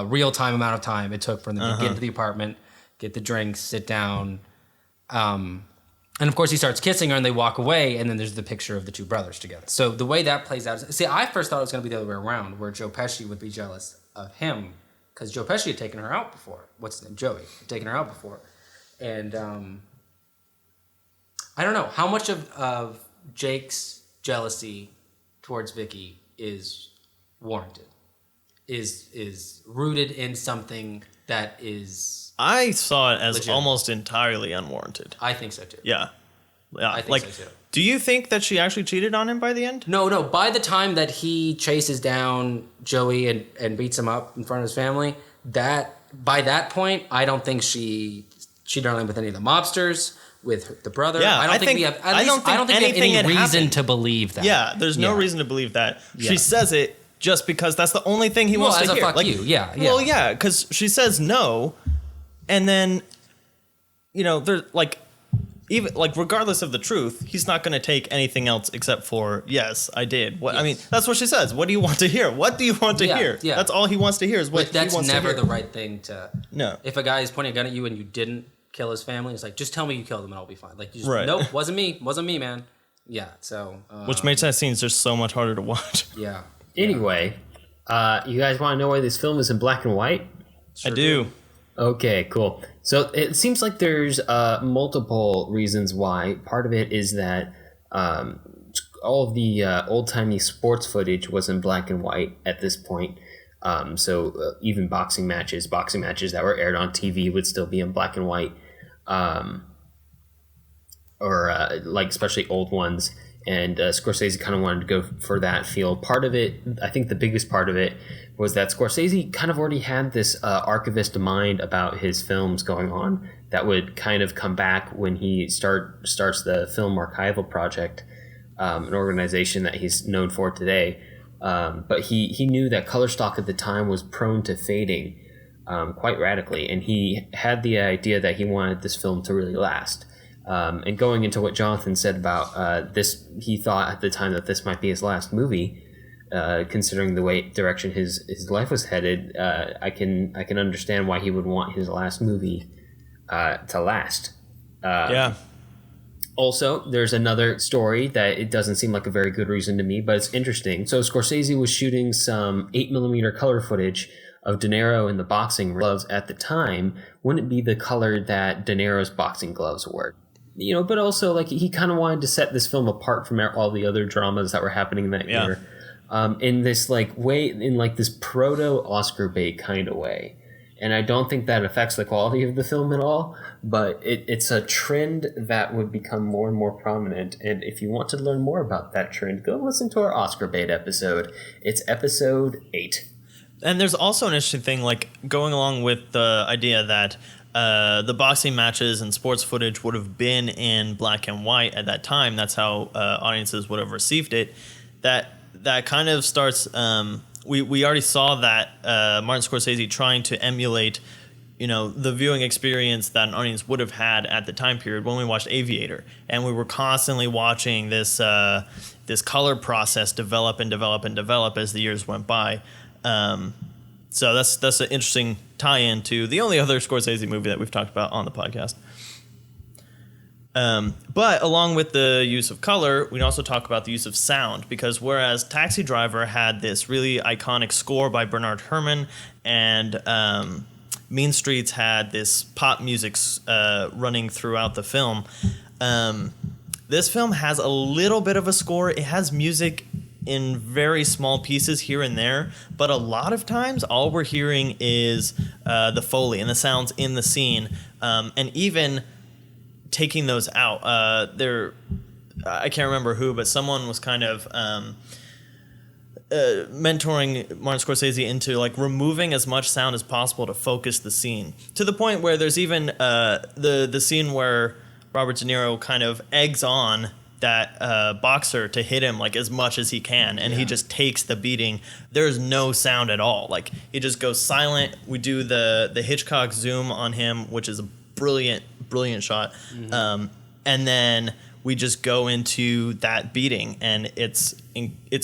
real time amount of time it took for them to get into the apartment, get the drinks, sit down. And of course, he starts kissing her, and they walk away, and then there's the picture of the two brothers together. So the way that plays out is... See, I first thought it was going to be the other way around, where Joe Pesci would be jealous of him, because Joe Pesci had taken her out before. What's his name? Joey. Had taken her out before. And I don't know. How much of Jake's jealousy towards Vicky is warranted? Is rooted in something that is... I saw it as legitimate. Almost entirely unwarranted. I think so too. Yeah. I think so too. Do you think that she actually cheated on him by the end? No. By the time that he chases down Joey and beats him up in front of his family, by that point, I don't think she cheated on him with any of the mobsters, with the brother. Yeah, I don't think we have any reason to believe that. Yeah, there's no reason to believe that. Yeah. She says it just because that's the only thing he wants to hear. Fuck you. Yeah. Well, yeah, because she says no. And then, they're like, even like regardless of the truth, he's not going to take anything else except for yes, I did. What yes. I mean, that's what she says. What do you want to hear? What do you want to hear? Yeah. That's all he wants to hear is what he wants to hear. That's never the right thing to. No. If a guy is pointing a gun at you and you didn't kill his family, it's like, just tell me you killed him and I'll be fine. Like, you just, nope, wasn't me, man. Yeah. So. Which makes that scene just so much harder to watch. Yeah. Anyway, you guys want to know why this film is in black and white? Sure I do. Okay, cool. So it seems like there's multiple reasons why. Part of it is that all of the old-timey sports footage was in black and white at this point. So even boxing matches that were aired on TV would still be in black and white, or like especially old ones. And Scorsese kind of wanted to go for that feel. Part of it, I think the biggest part of it, was that Scorsese kind of already had this archivist mind about his films going on that would kind of come back when he starts the Film Archival Project, an organization that he's known for today. But he knew that color stock at the time was prone to fading quite radically, and he had the idea that he wanted this film to really last. And going into what Jonathan said about this, he thought at the time that this might be his last movie, considering the direction his life was headed. I can understand why he would want his last movie to last. Yeah. Also, there's another story that it doesn't seem like a very good reason to me, but it's interesting. So Scorsese was shooting some 8mm color footage of De Niro in the boxing gloves at the time. Wouldn't it be the color that De Niro's boxing gloves were? But also like he kind of wanted to set this film apart from all the other dramas that were happening that year, in this way, in this proto Oscar bait kind of way. And I don't think that affects the quality of the film at all, but it's a trend that would become more and more prominent. And if you want to learn more about that trend, go listen to our Oscar bait episode. It's episode 8. And there's also an interesting thing, like going along with the idea that the boxing matches and sports footage would have been in black and white at that time. That's how audiences would have received it. That kind of starts. We already saw that Martin Scorsese trying to emulate the viewing experience that an audience would have had at the time period when we watched Aviator, and we were constantly watching this this color process develop and develop and develop as the years went by. So that's an interesting tie-in to the only other Scorsese movie that we've talked about on the podcast. But along with the use of color, we can also talk about the use of sound, because whereas Taxi Driver had this really iconic score by Bernard Herrmann, and Mean Streets had this pop music running throughout the film, this film has a little bit of a score. It has music in very small pieces here and there, but a lot of times all we're hearing is the Foley and the sounds in the scene, and even taking those out. I can't remember who, but someone was kind of mentoring Martin Scorsese into like removing as much sound as possible to focus the scene, to the point where there's even the scene where Robert De Niro kind of eggs on that boxer to hit him like as much as he can, and he just takes the beating. There's no sound at all. Like he just goes silent. We do the Hitchcock zoom on him, which is a brilliant shot. And then we just go into that beating, and it's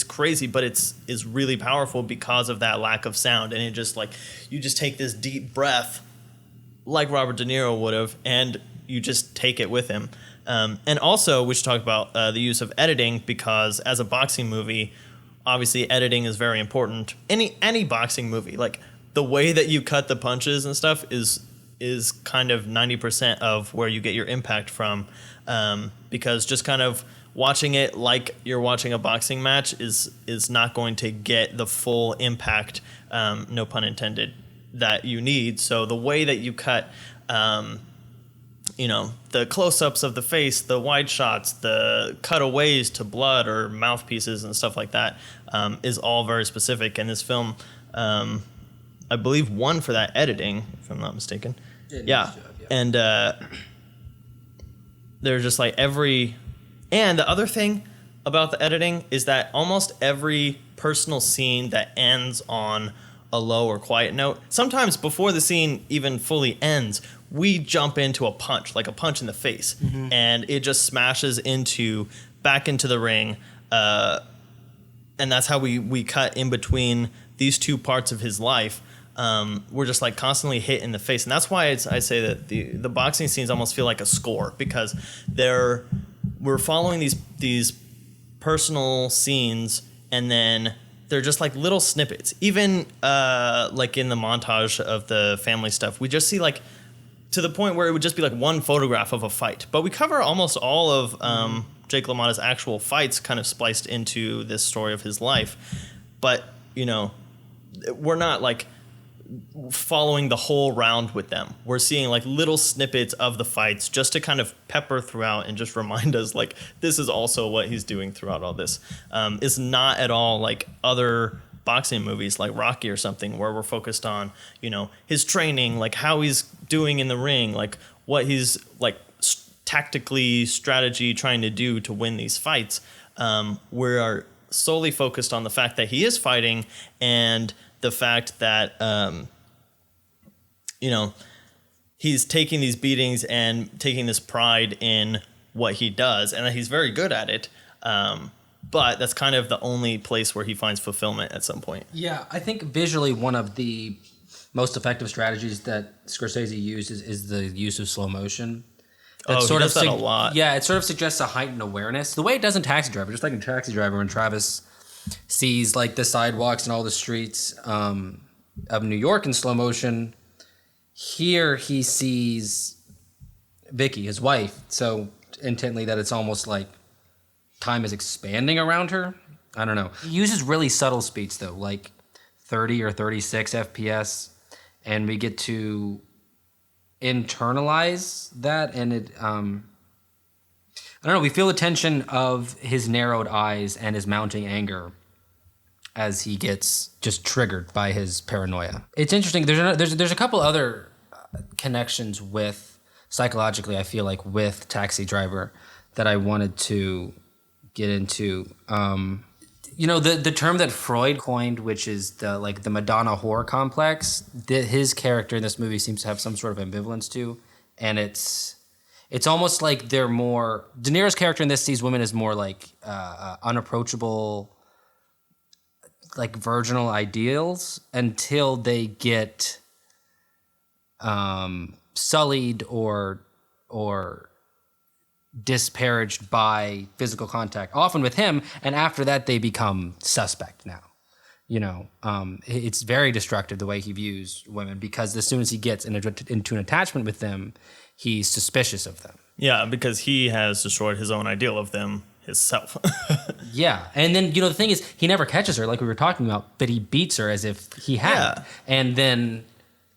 crazy, but it's really powerful because of that lack of sound. And it just like, you just take this deep breath like Robert De Niro would have, and you just take it with him. And also we should talk about the use of editing, because as a boxing movie, obviously editing is very important. Any boxing movie, like the way that you cut the punches and stuff is kind of 90% of where you get your impact from, because just kind of watching it like you're watching a boxing match is not going to get the full impact, no pun intended, that you need. So the way that you cut, the close-ups of the face, the wide shots, the cutaways to blood or mouthpieces and stuff like that, is all very specific. And this film, I believe, won for that editing, if I'm not mistaken. Yeah. And they're just like and the other thing about the editing is that almost every personal scene that ends on a low or quiet note, sometimes before the scene even fully ends, we jump into a punch, like a punch in the face, and it just smashes back into the ring, and that's how we cut in between these two parts of his life. We're just like constantly hit in the face, and that's why I say that the boxing scenes almost feel like a score, because we're following these personal scenes, and then they're just like little snippets. Even like in the montage of the family stuff, we just see like, to the point where it would just be like one photograph of a fight, but we cover almost all of Jake LaMotta's actual fights kind of spliced into this story of his life. But we're not like following the whole round with them. We're seeing like little snippets of the fights just to kind of pepper throughout and just remind us like this is also what he's doing throughout all this. It's not at all like other boxing movies like Rocky or something, where we're focused on his training, like how he's doing in the ring, like what he's like tactically strategy trying to do to win these fights. We are solely focused on the fact that he is fighting, and the fact that he's taking these beatings and taking this pride in what he does, and that he's very good at it. But that's kind of the only place where he finds fulfillment at some point. Yeah, I think visually one of the most effective strategies that Scorsese uses is the use of slow motion. He does that a lot. Yeah, it sort of suggests a heightened awareness. The way it does in Taxi Driver, just like in Taxi Driver, when Travis sees like the sidewalks and all the streets of New York in slow motion, here he sees Vicky, his wife, so intently that it's almost like time is expanding around her. I don't know. He uses really subtle speeds though, like 30 or 36 FPS, and we get to internalize that, and it I don't know, we feel the tension of his narrowed eyes and his mounting anger as he gets just triggered by his paranoia. It's interesting. There's a couple other connections with psychologically, I feel like, with Taxi Driver that I wanted to get into. the term that Freud coined, which is the Madonna whore complex, his character in this movie seems to have some sort of ambivalence to, and it's almost like they're more. De Niro's character in this sees women as more like unapproachable, like virginal ideals until they get sullied or disparaged by physical contact, often with him, and after that they become suspect now. It's very destructive the way he views women, because as soon as he gets into an attachment with them, he's suspicious of them. Yeah, because he has destroyed his own ideal of them himself. Yeah, and then the thing is, he never catches her, like we were talking about, but he beats her as if he had. Yeah. And then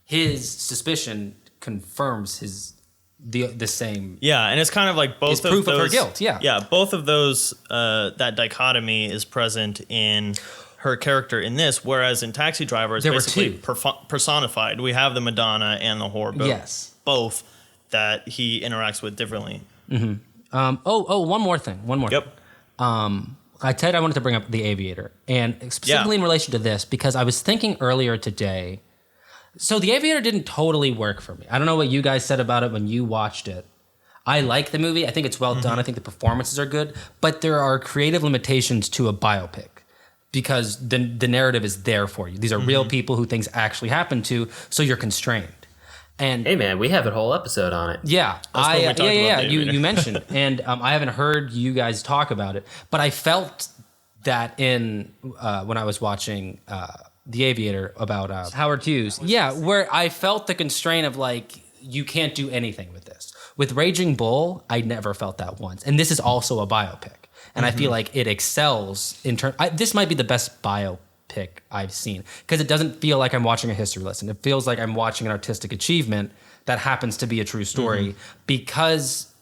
his suspicion confirms the same. Yeah, and it's kind of like both It's of proof those, of her guilt. Yeah, both of those. That dichotomy is present in her character in this, whereas in Taxi Driver, it's There were basically two. personified. We have the Madonna and the whore, both that he interacts with differently. One more thing. Yep. I said I wanted to bring up The Aviator, and specifically in relation to this, because I was thinking earlier today. So The Aviator didn't totally work for me. I don't know what you guys said about it when you watched it. I like the movie. I think it's well done. I think the performances are good, but there are creative limitations to a biopic, because the narrative is there for you. These are real people who things actually happen to, so you're constrained. And Hey man, we have a whole episode on it. yeah, when we talked about The Aviator. You mentioned it, and I haven't heard you guys talk about it, but I felt that in when I was watching The Aviator about Howard Hughes. Yeah, where I felt the constraint of like, you can't do anything with this. With Raging Bull, I never felt that once, and this is also a biopic, and I feel like it excels in terms. This might be the best biopic I've seen, because it doesn't feel like I'm watching a history lesson. It feels like I'm watching an artistic achievement that happens to be a true story, because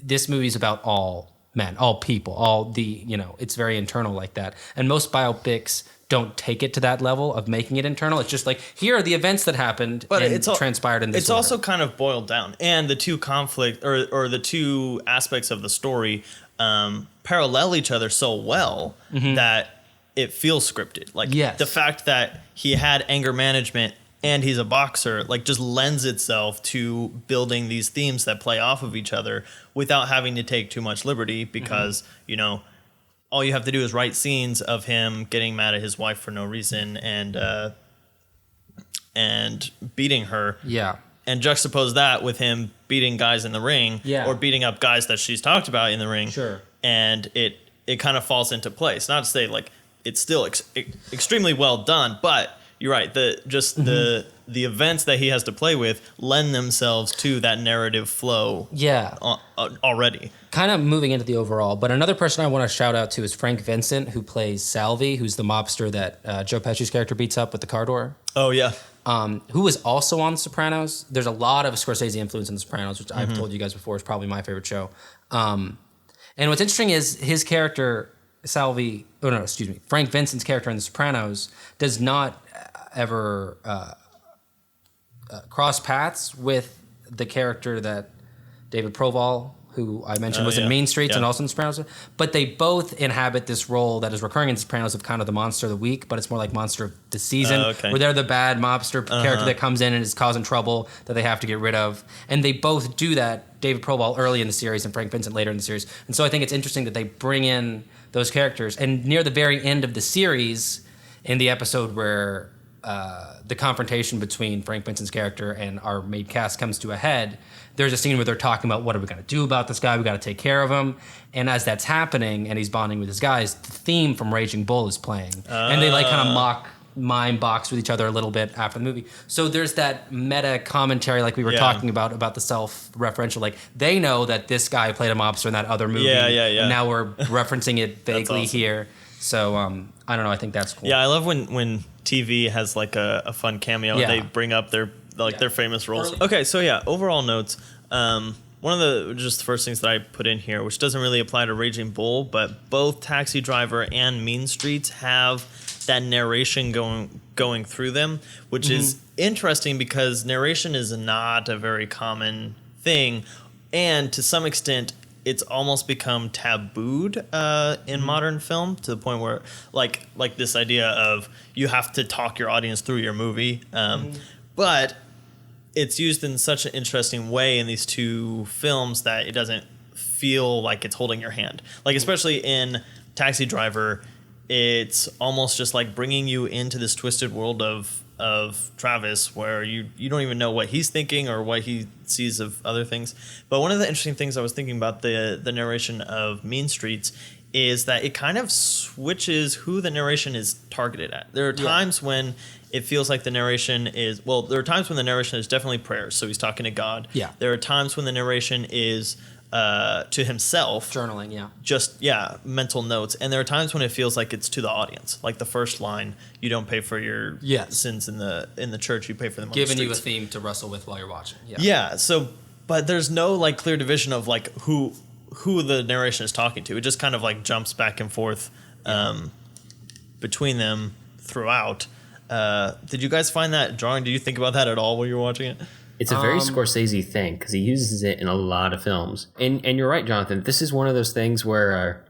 this movie is about all men, all people, all the, it's very internal like that. And most biopics don't take it to that level of making it internal. It's just like, here are the events that happened and transpired in this It's also kind of boiled down, and the two conflict or the two aspects of the story parallel each other so well that it feels scripted. Like the fact that he had anger management and he's a boxer, like, just lends itself to building these themes that play off of each other without having to take too much liberty, because all you have to do is write scenes of him getting mad at his wife for no reason and beating her. Yeah. And juxtapose that with him beating guys in the ring, or beating up guys that she's talked about in the ring. Sure. And it kind of falls into place. Not to say like it's still extremely well done, but you're right. The events that he has to play with lend themselves to that narrative flow. Yeah. Already. Kind of moving into the overall, but another person I want to shout out to is Frank Vincent, who plays Salvi, who's the mobster that Joe Pesci's character beats up with the car door. Oh yeah. Who was also on The Sopranos. There's a lot of Scorsese influence in The Sopranos, which I've told you guys before is probably my favorite show. And what's interesting is his character, Frank Vincent's character in The Sopranos does not ever cross paths with the character that David Proval, who I mentioned was in Mean Streets and also in Sopranos, but they both inhabit this role that is recurring in Sopranos of kind of the monster of the week, but it's more like monster of the season, where they're the bad mobster character that comes in and is causing trouble that they have to get rid of. And they both do that, David Proval early in the series and Frank Vincent later in the series. And so I think it's interesting that they bring in those characters. And near the very end of the series, in the episode where the confrontation between Frank Vincent's character and our main cast comes to a head, there's a scene where they're talking about, what are we going to do about this guy? We got to take care of him. And as that's happening and he's bonding with his guys, the theme from Raging Bull is playing. And they like kind of mime box with each other a little bit after the movie. So there's that meta commentary like we were talking about the self-referential. Like, they know that this guy played a mobster in that other movie. And now we're referencing it vaguely awesome. Here. So I don't know. I think that's cool. Yeah, I love when TV has like a fun cameo and they bring up their famous roles. Okay, so overall notes. One of the first things that I put in here, which doesn't really apply to Raging Bull, but both Taxi Driver and Mean Streets have that narration going through them, which is interesting because narration is not a very common thing, and to some extent it's almost become tabooed in modern film, to the point where like this idea of you have to talk your audience through your movie, but it's used in such an interesting way in these two films that it doesn't feel like it's holding your hand. Like, especially in Taxi Driver, it's almost just like bringing you into this twisted world of Travis, where you don't even know what he's thinking or what he sees of other things. But one of the interesting things I was thinking about the narration of Mean Streets is that it kind of switches who the narration is targeted at. There are times when it feels like the narration is, there are times when the narration is definitely prayers, so he's talking to God. Yeah. There are times when the narration is to himself. Journaling, yeah. Just, mental notes. And there are times when it feels like it's to the audience. Like the first line, you don't pay for your sins in the church, you pay for them on the streets. Giving you a theme to wrestle with while you're watching. Yeah, so, but there's no like clear division of like who the narration is talking to. It just kind of like jumps back and forth between them throughout. Did you guys find that drawing? Did you think about that at all while you were watching it? It's a very Scorsese thing because he uses it in a lot of films. And you're right, Jonathan. This is one of those things where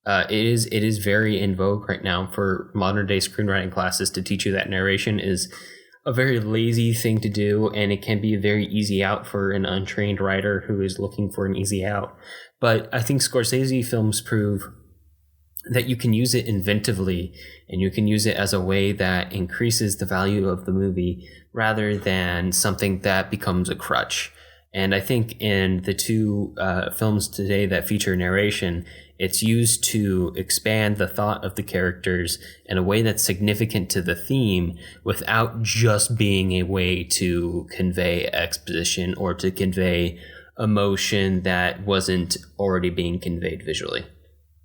it is very in vogue right now for modern day screenwriting classes to teach you that narration is a very lazy thing to do, and it can be a very easy out for an untrained writer who is looking for an easy out. But I think Scorsese films prove that you can use it inventively, and you can use it as a way that increases the value of the movie rather than something that becomes a crutch. And I think in the two films today that feature narration, it's used to expand the thought of the characters in a way that's significant to the theme without just being a way to convey exposition or to convey emotion that wasn't already being conveyed visually.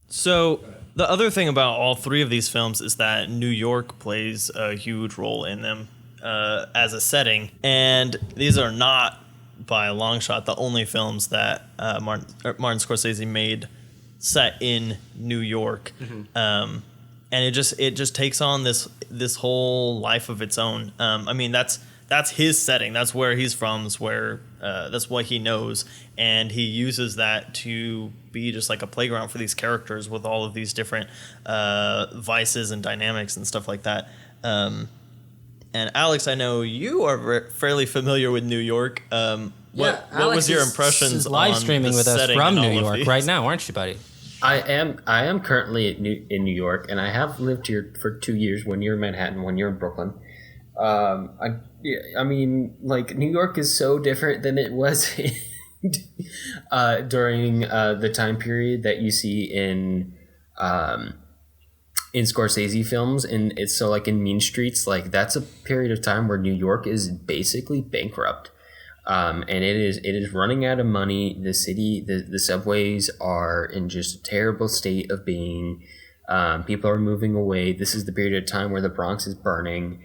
So the other thing about all three of these films is that New York plays a huge role in them as a setting. And these are not, by a long shot, the only films that Martin Scorsese made set in New York. And it just takes on this whole life of its own. I mean, that's his setting. That's where he's from. That's what he knows, and he uses that to be just like a playground for these characters with all of these different vices and dynamics and stuff like that. And Alex, I know you are fairly familiar with New York. What was your impressions live on streaming the with us setting from in all New of York these? right now, aren't you, buddy? I am currently in New York, and I have lived here for 2 years. 1 year in Manhattan, 1 year in Brooklyn. I mean, like, New York is so different than it was during the time period that you see in Scorsese films. And it's so, like, in Mean Streets, like, that's a period of time where New York is basically bankrupt. And it is running out of money. The city, the subways are in just a terrible state of being. People are moving away. This is the period of time where the Bronx is burning.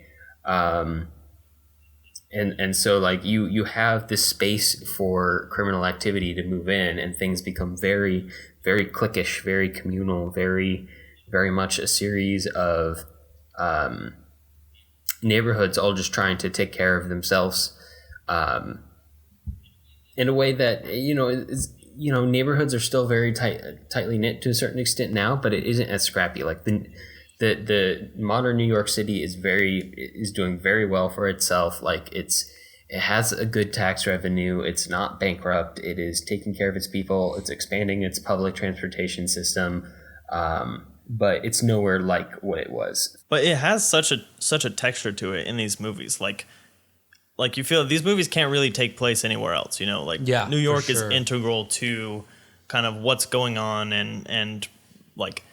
And so, like, you have this space for criminal activity to move in, and things become very, very cliquish, very communal, very, very much a series of neighborhoods all just trying to take care of themselves in a way that, neighborhoods are still very tightly knit to a certain extent now, but it isn't as scrappy. Like the modern New York City is doing very well for itself. Like it has a good tax revenue. It's not bankrupt. It is taking care of its people. It's expanding its public transportation system. But it's nowhere like what it was. But it has such a texture to it in these movies. Like you feel these movies can't really take place anywhere else. New York is integral to kind of what's going on, and like,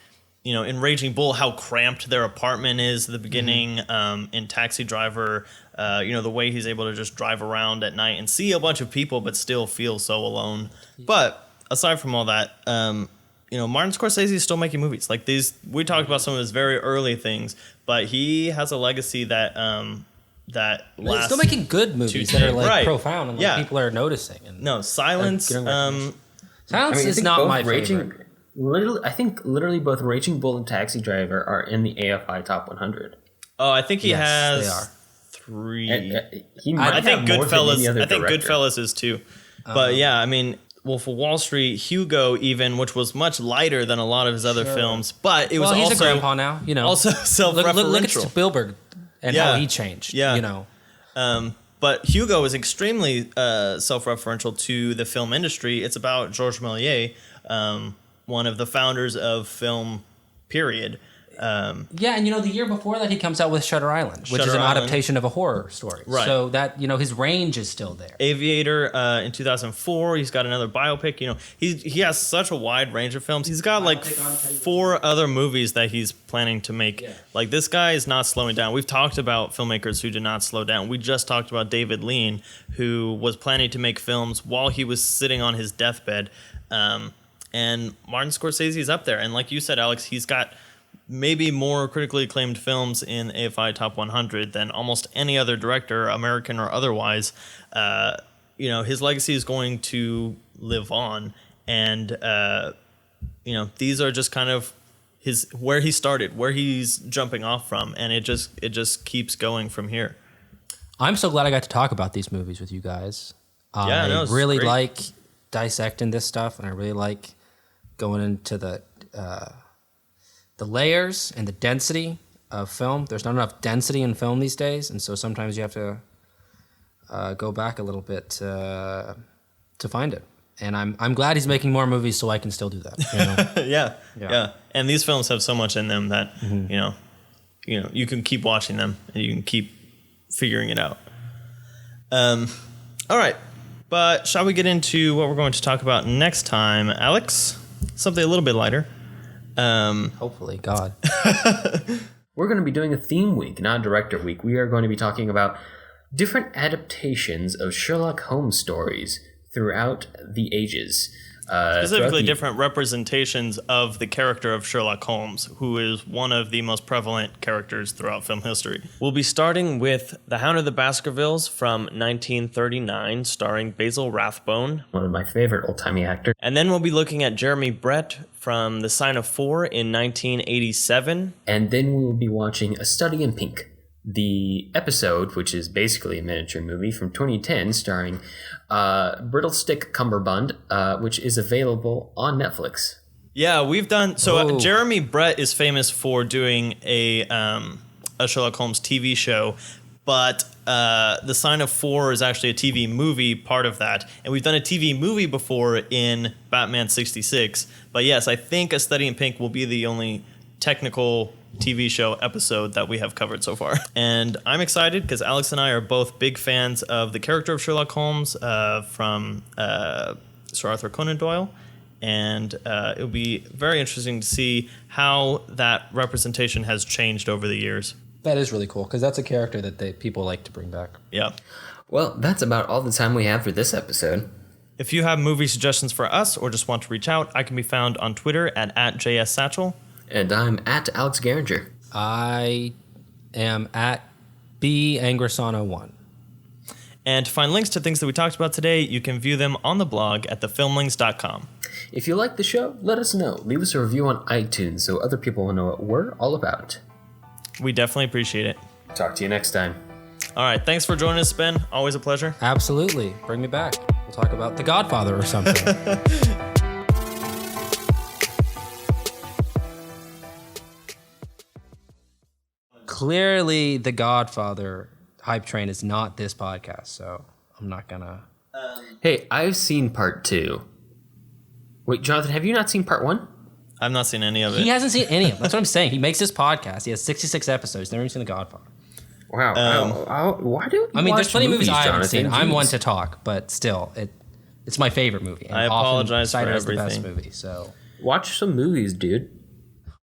in Raging Bull, how cramped their apartment is at the beginning. In Taxi Driver, the way he's able to just drive around at night and see a bunch of people but still feel so alone. But aside from all that, Martin Scorsese is still making movies. Like these, we talked about some of his very early things, but he has a legacy that He's still making good movies that are like profound and people are noticing. And Silence. Silence is not my favorite. I think literally both Raging Bull and Taxi Driver are in the AFI Top 100. Oh, I think he has they are. 3. He might I think have more than any Goodfellas. other I think director. Goodfellas is 2. But yeah, I mean, Wolf of Wall Street, Hugo, even, which was much lighter than a lot of his other films, but it was he's also a grandpa now, you know. Also self-referential. Look at Spielberg and how he changed. Yeah. You know. But Hugo is extremely self-referential to the film industry. It's about Georges Méliès, one of the founders of film, period. Yeah, and you know, the year before that, he comes out with Shutter Island, which is an adaptation of a horror story. Right. So that, you know, his range is still there. Aviator in 2004. He's got another biopic. You know, he has such a wide range of films. He's got like 4 other movies that he's planning to make. Yeah. Like, this guy is not slowing down. We've talked about filmmakers who did not slow down. We just talked about David Lean, who was planning to make films while he was sitting on his deathbed. And Martin Scorsese is up there. And like you said, Alex, he's got maybe more critically acclaimed films in AFI Top 100 than almost any other director, American or otherwise. You know, his legacy is going to live on, and you know, these are just kind of where he started, where he's jumping off from, and it just keeps going from here. I'm so glad I got to talk about these movies with you guys. Yeah, I really like dissecting this stuff, and I really like going into the layers and the density of film. There's not enough density in film these days, and so sometimes you have to go back a little bit to find it. And I'm glad he's making more movies so I can still do that. You know? yeah. And these films have so much in them that you know you can keep watching them and you can keep figuring it out. All right, but shall we get into what we're going to talk about next time, Alex? Something a little bit lighter. Hopefully, God. We're going to be doing a theme week, not a director week. We are going to be talking about different adaptations of Sherlock Holmes stories throughout the ages. Specifically, different representations of the character of Sherlock Holmes, who is one of the most prevalent characters throughout film history. We'll be starting with The Hound of the Baskervilles from 1939, starring Basil Rathbone, one of my favorite old-timey actors. And then we'll be looking at Jeremy Brett from The Sign of 4 in 1987. And then we will be watching A Study in Pink, the episode, which is basically a miniature movie from 2010, starring Brittlestick Cumberbund, which is available on Netflix. Yeah, we've done... So Jeremy Brett is famous for doing a Sherlock Holmes TV show, but The Sign of 4 is actually a TV movie, part of that. And we've done a TV movie before in Batman 66. But yes, I think A Study in Pink will be the only technical TV show episode that we have covered so far. And I'm excited because Alex and I are both big fans of the character of Sherlock Holmes from Sir Arthur Conan Doyle. And it'll be very interesting to see how that representation has changed over the years. That is really cool because that's a character that people like to bring back. Yeah. Well, that's about all the time we have for this episode. If you have movie suggestions for us or just want to reach out, I can be found on Twitter at JSSatchel. And I'm at Alex Geringer. I am at Angrisano1. And to find links to things that we talked about today, you can view them on the blog at thefilmlings.com. If you like the show, let us know. Leave us a review on iTunes so other people will know what we're all about. We definitely appreciate it. Talk to you next time. All right. Thanks for joining us, Ben. Always a pleasure. Absolutely. Bring me back. We'll talk about The Godfather or something. Clearly, The Godfather hype train is not this podcast, so I'm not gonna... Hey, I've seen part 2. Wait, Jonathan, have you not seen part 1? I've not seen any of it. He hasn't seen any of them. That's what I'm saying. He makes this podcast. He has 66 episodes. Never even seen The Godfather. Wow. Why do you I mean, watch there's plenty of movies I haven't Jonathan? seen. I'm one to talk, but still, it's my favorite movie. And I apologize often cited for as the best everything. movie, so... Watch some movies, dude.